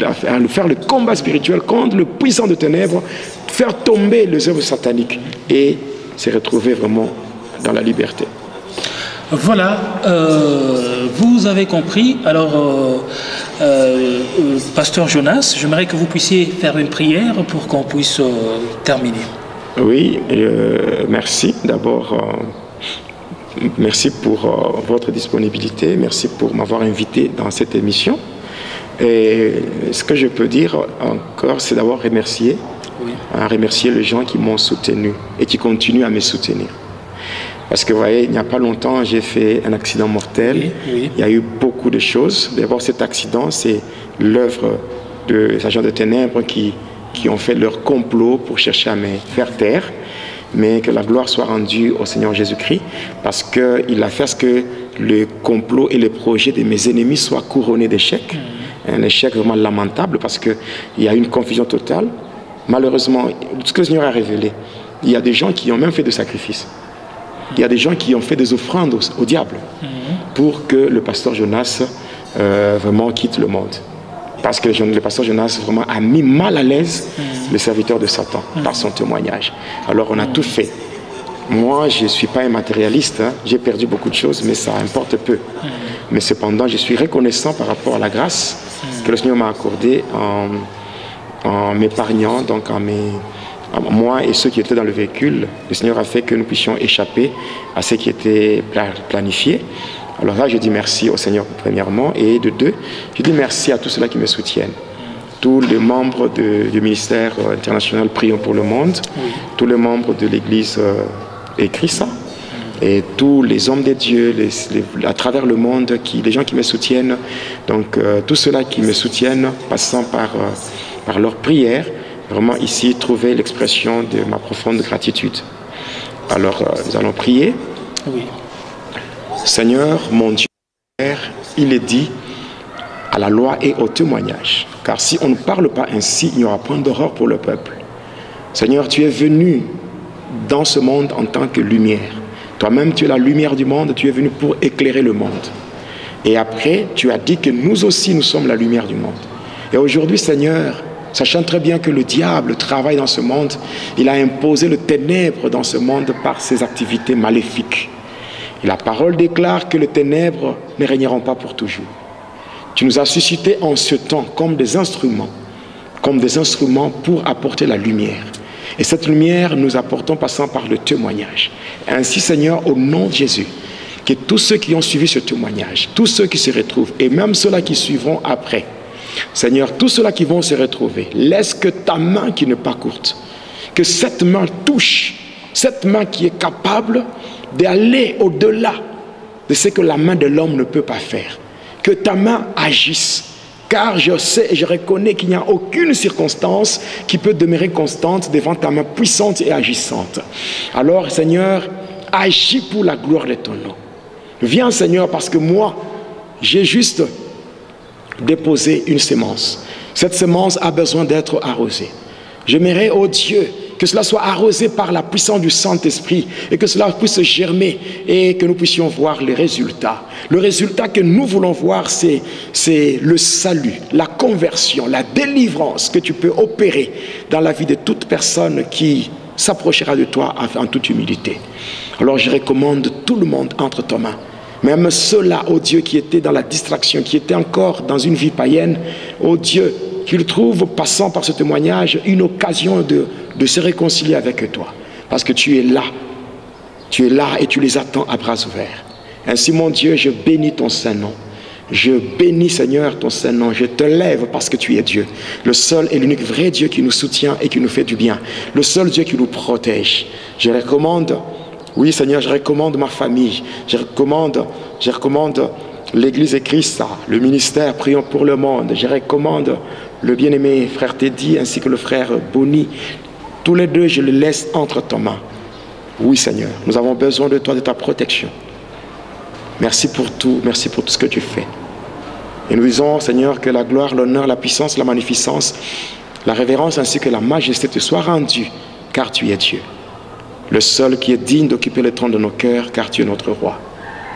à faire le combat spirituel contre le puissant de ténèbres, faire tomber les œuvres sataniques et se retrouver vraiment dans la liberté. Voilà, vous avez compris. Alors, Pasteur Jonas, j'aimerais que vous puissiez faire une prière pour qu'on puisse terminer. Oui, merci. D'abord, merci pour votre disponibilité. Merci pour m'avoir invité dans cette émission. Et ce que je peux dire encore, c'est d'abord remercier, remercier les gens qui m'ont soutenu et qui continuent à me soutenir. Parce que vous voyez, il n'y a pas longtemps, j'ai fait un accident mortel. Il y a eu beaucoup de choses. D'abord, cet accident, c'est l'œuvre des agents de ténèbres qui ont fait leur complot pour chercher à me faire taire. mais que la gloire soit rendue au Seigneur Jésus-Christ, parce qu'il a fait ce que le complot et les projets de mes ennemis soient couronnés d'échecs. Un échec vraiment lamentable, parce qu'il y a une confusion totale. Malheureusement, ce que le Seigneur a révélé, il y a des gens qui ont même fait des sacrifices. Il y a des gens qui ont fait des offrandes au diable pour que le pasteur Jonas vraiment quitte le monde. Parce que le pasteur Jonas vraiment a mis mal à l'aise le serviteur de Satan par son témoignage. Alors on a tout fait. Moi, je ne suis pas un matérialiste, hein. J'ai perdu beaucoup de choses, mais ça importe peu. Mais cependant, je suis reconnaissant par rapport à la grâce que le Seigneur m'a accordée en m'épargnant, donc moi et ceux qui étaient dans le véhicule. Le Seigneur a fait que nous puissions échapper à ce qui était planifié. Alors là, je dis merci au Seigneur premièrement, et de deux, je dis merci à tous ceux-là qui me soutiennent. Tous les membres du ministère international Prions pour le monde, tous les membres de l'Église écrit ça, et tous les hommes de Dieu à travers le monde, les gens qui me soutiennent, donc tous ceux-là qui me soutiennent, passant par leur prière, vraiment ici trouver l'expression de ma profonde gratitude. Alors nous allons prier. Oui. Seigneur, mon Dieu, il est dit à la loi et au témoignage, car si on ne parle pas ainsi, il n'y aura point d'horreur pour le peuple. Seigneur, tu es venu dans ce monde en tant que lumière. Toi-même, tu es la lumière du monde, tu es venu pour éclairer le monde. Et après, tu as dit que nous aussi, nous sommes la lumière du monde. Et aujourd'hui, Seigneur, sachant très bien que le diable travaille dans ce monde, il a imposé le ténèbre dans ce monde par ses activités maléfiques. Et la parole déclare que les ténèbres ne régneront pas pour toujours. Tu nous as suscités en ce temps comme des instruments pour apporter la lumière. Et cette lumière, nous apportons passant par le témoignage. Ainsi, Seigneur, au nom de Jésus, que tous ceux qui ont suivi ce témoignage, tous ceux qui se retrouvent, et même ceux-là qui suivront après, Seigneur, tous ceux-là qui vont se retrouver, laisse que ta main qui n'est pas courte, que cette main touche, cette main qui est capable d'aller au-delà de ce que la main de l'homme ne peut pas faire. Que ta main agisse, car je sais et je reconnais qu'il n'y a aucune circonstance qui peut demeurer constante devant ta main puissante et agissante. Alors, Seigneur, agis pour la gloire de ton nom. Viens, Seigneur, parce que moi, j'ai juste déposé une sémence. Cette sémence a besoin d'être arrosée. J'aimerais, oh Dieu, que cela soit arrosé par la puissance du Saint-Esprit et que cela puisse germer et que nous puissions voir les résultats. Le résultat que nous voulons voir, c'est le salut, la conversion, la délivrance que tu peux opérer dans la vie de toute personne qui s'approchera de toi en toute humilité. Alors je recommande tout le monde entre tes mains. Même ceux-là, oh Dieu, qui étaient dans la distraction, qui étaient encore dans une vie païenne, oh Dieu, qu'ils trouvent, passant par ce témoignage, une occasion de se réconcilier avec toi. Parce que tu es là et tu les attends à bras ouverts. Ainsi, mon Dieu, je bénis ton Saint-Nom. Je bénis, Seigneur, ton Saint-Nom. Je te lève parce que tu es Dieu. Le seul et l'unique vrai Dieu qui nous soutient et qui nous fait du bien. Le seul Dieu qui nous protège. Je recommande, oui Seigneur, je recommande ma famille. Je recommande l'Église et Christ, le ministère Prions pour le monde. Je recommande le bien-aimé frère Teddy ainsi que le frère Boni. Tous les deux, je les laisse entre tes mains. Oui Seigneur, nous avons besoin de toi, de ta protection. Merci pour tout ce que tu fais. Et nous disons, Seigneur, que la gloire, l'honneur, la puissance, la magnificence, la révérence ainsi que la majesté te soient rendues, car tu es Dieu. Le seul qui est digne d'occuper le trône de nos cœurs, car tu es notre roi.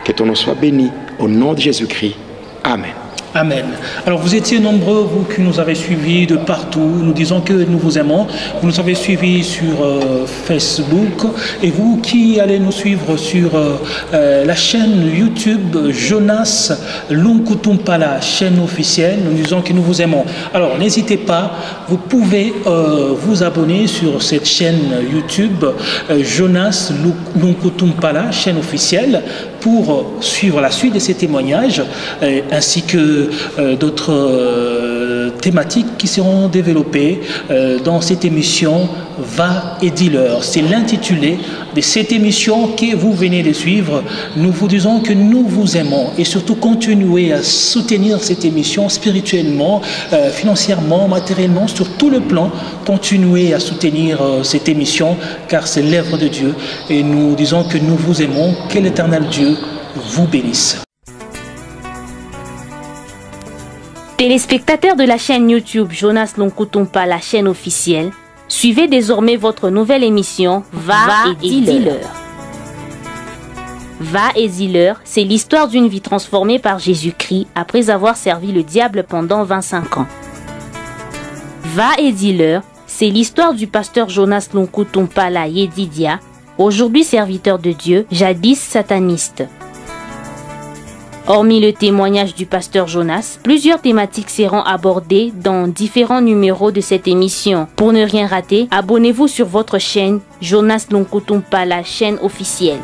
Que ton nom soit béni, au nom de Jésus-Christ. Amen. Amen. Alors vous étiez nombreux, vous qui nous avez suivis de partout, nous disons que nous vous aimons. Vous nous avez suivis sur Facebook et vous qui allez nous suivre sur la chaîne YouTube Jonas Lunkutumpala, chaîne officielle, nous disons que nous vous aimons. Alors n'hésitez pas, vous pouvez vous abonner sur cette chaîne YouTube Jonas Lunkutumpala, chaîne officielle, pour suivre la suite de ces témoignages ainsi que d'autres thématiques qui seront développées dans cette émission Va et dis-leur. C'est l'intitulé de cette émission que vous venez de suivre. Nous vous disons que nous vous aimons et surtout continuez à soutenir cette émission spirituellement, financièrement, matériellement, sur tout le plan. Continuez à soutenir cette émission car c'est l'œuvre de Dieu et nous disons que nous vous aimons. Que l'Éternel Dieu vous bénisse. Téléspectateurs de la chaîne YouTube Jonas Lonkutumpa, la chaîne officielle, suivez désormais votre nouvelle émission Va et dis-leur. Va et dis-leur, c'est l'histoire d'une vie transformée par Jésus-Christ après avoir servi le diable pendant 25 ans. Va et dis-leur, c'est l'histoire du pasteur Jonas Lonkutumpa la Yedidia, aujourd'hui serviteur de Dieu, jadis sataniste. Hormis le témoignage du pasteur Jonas, plusieurs thématiques seront abordées dans différents numéros de cette émission. Pour ne rien rater, abonnez-vous sur votre chaîne Jonas Lonkutumpa, la chaîne officielle.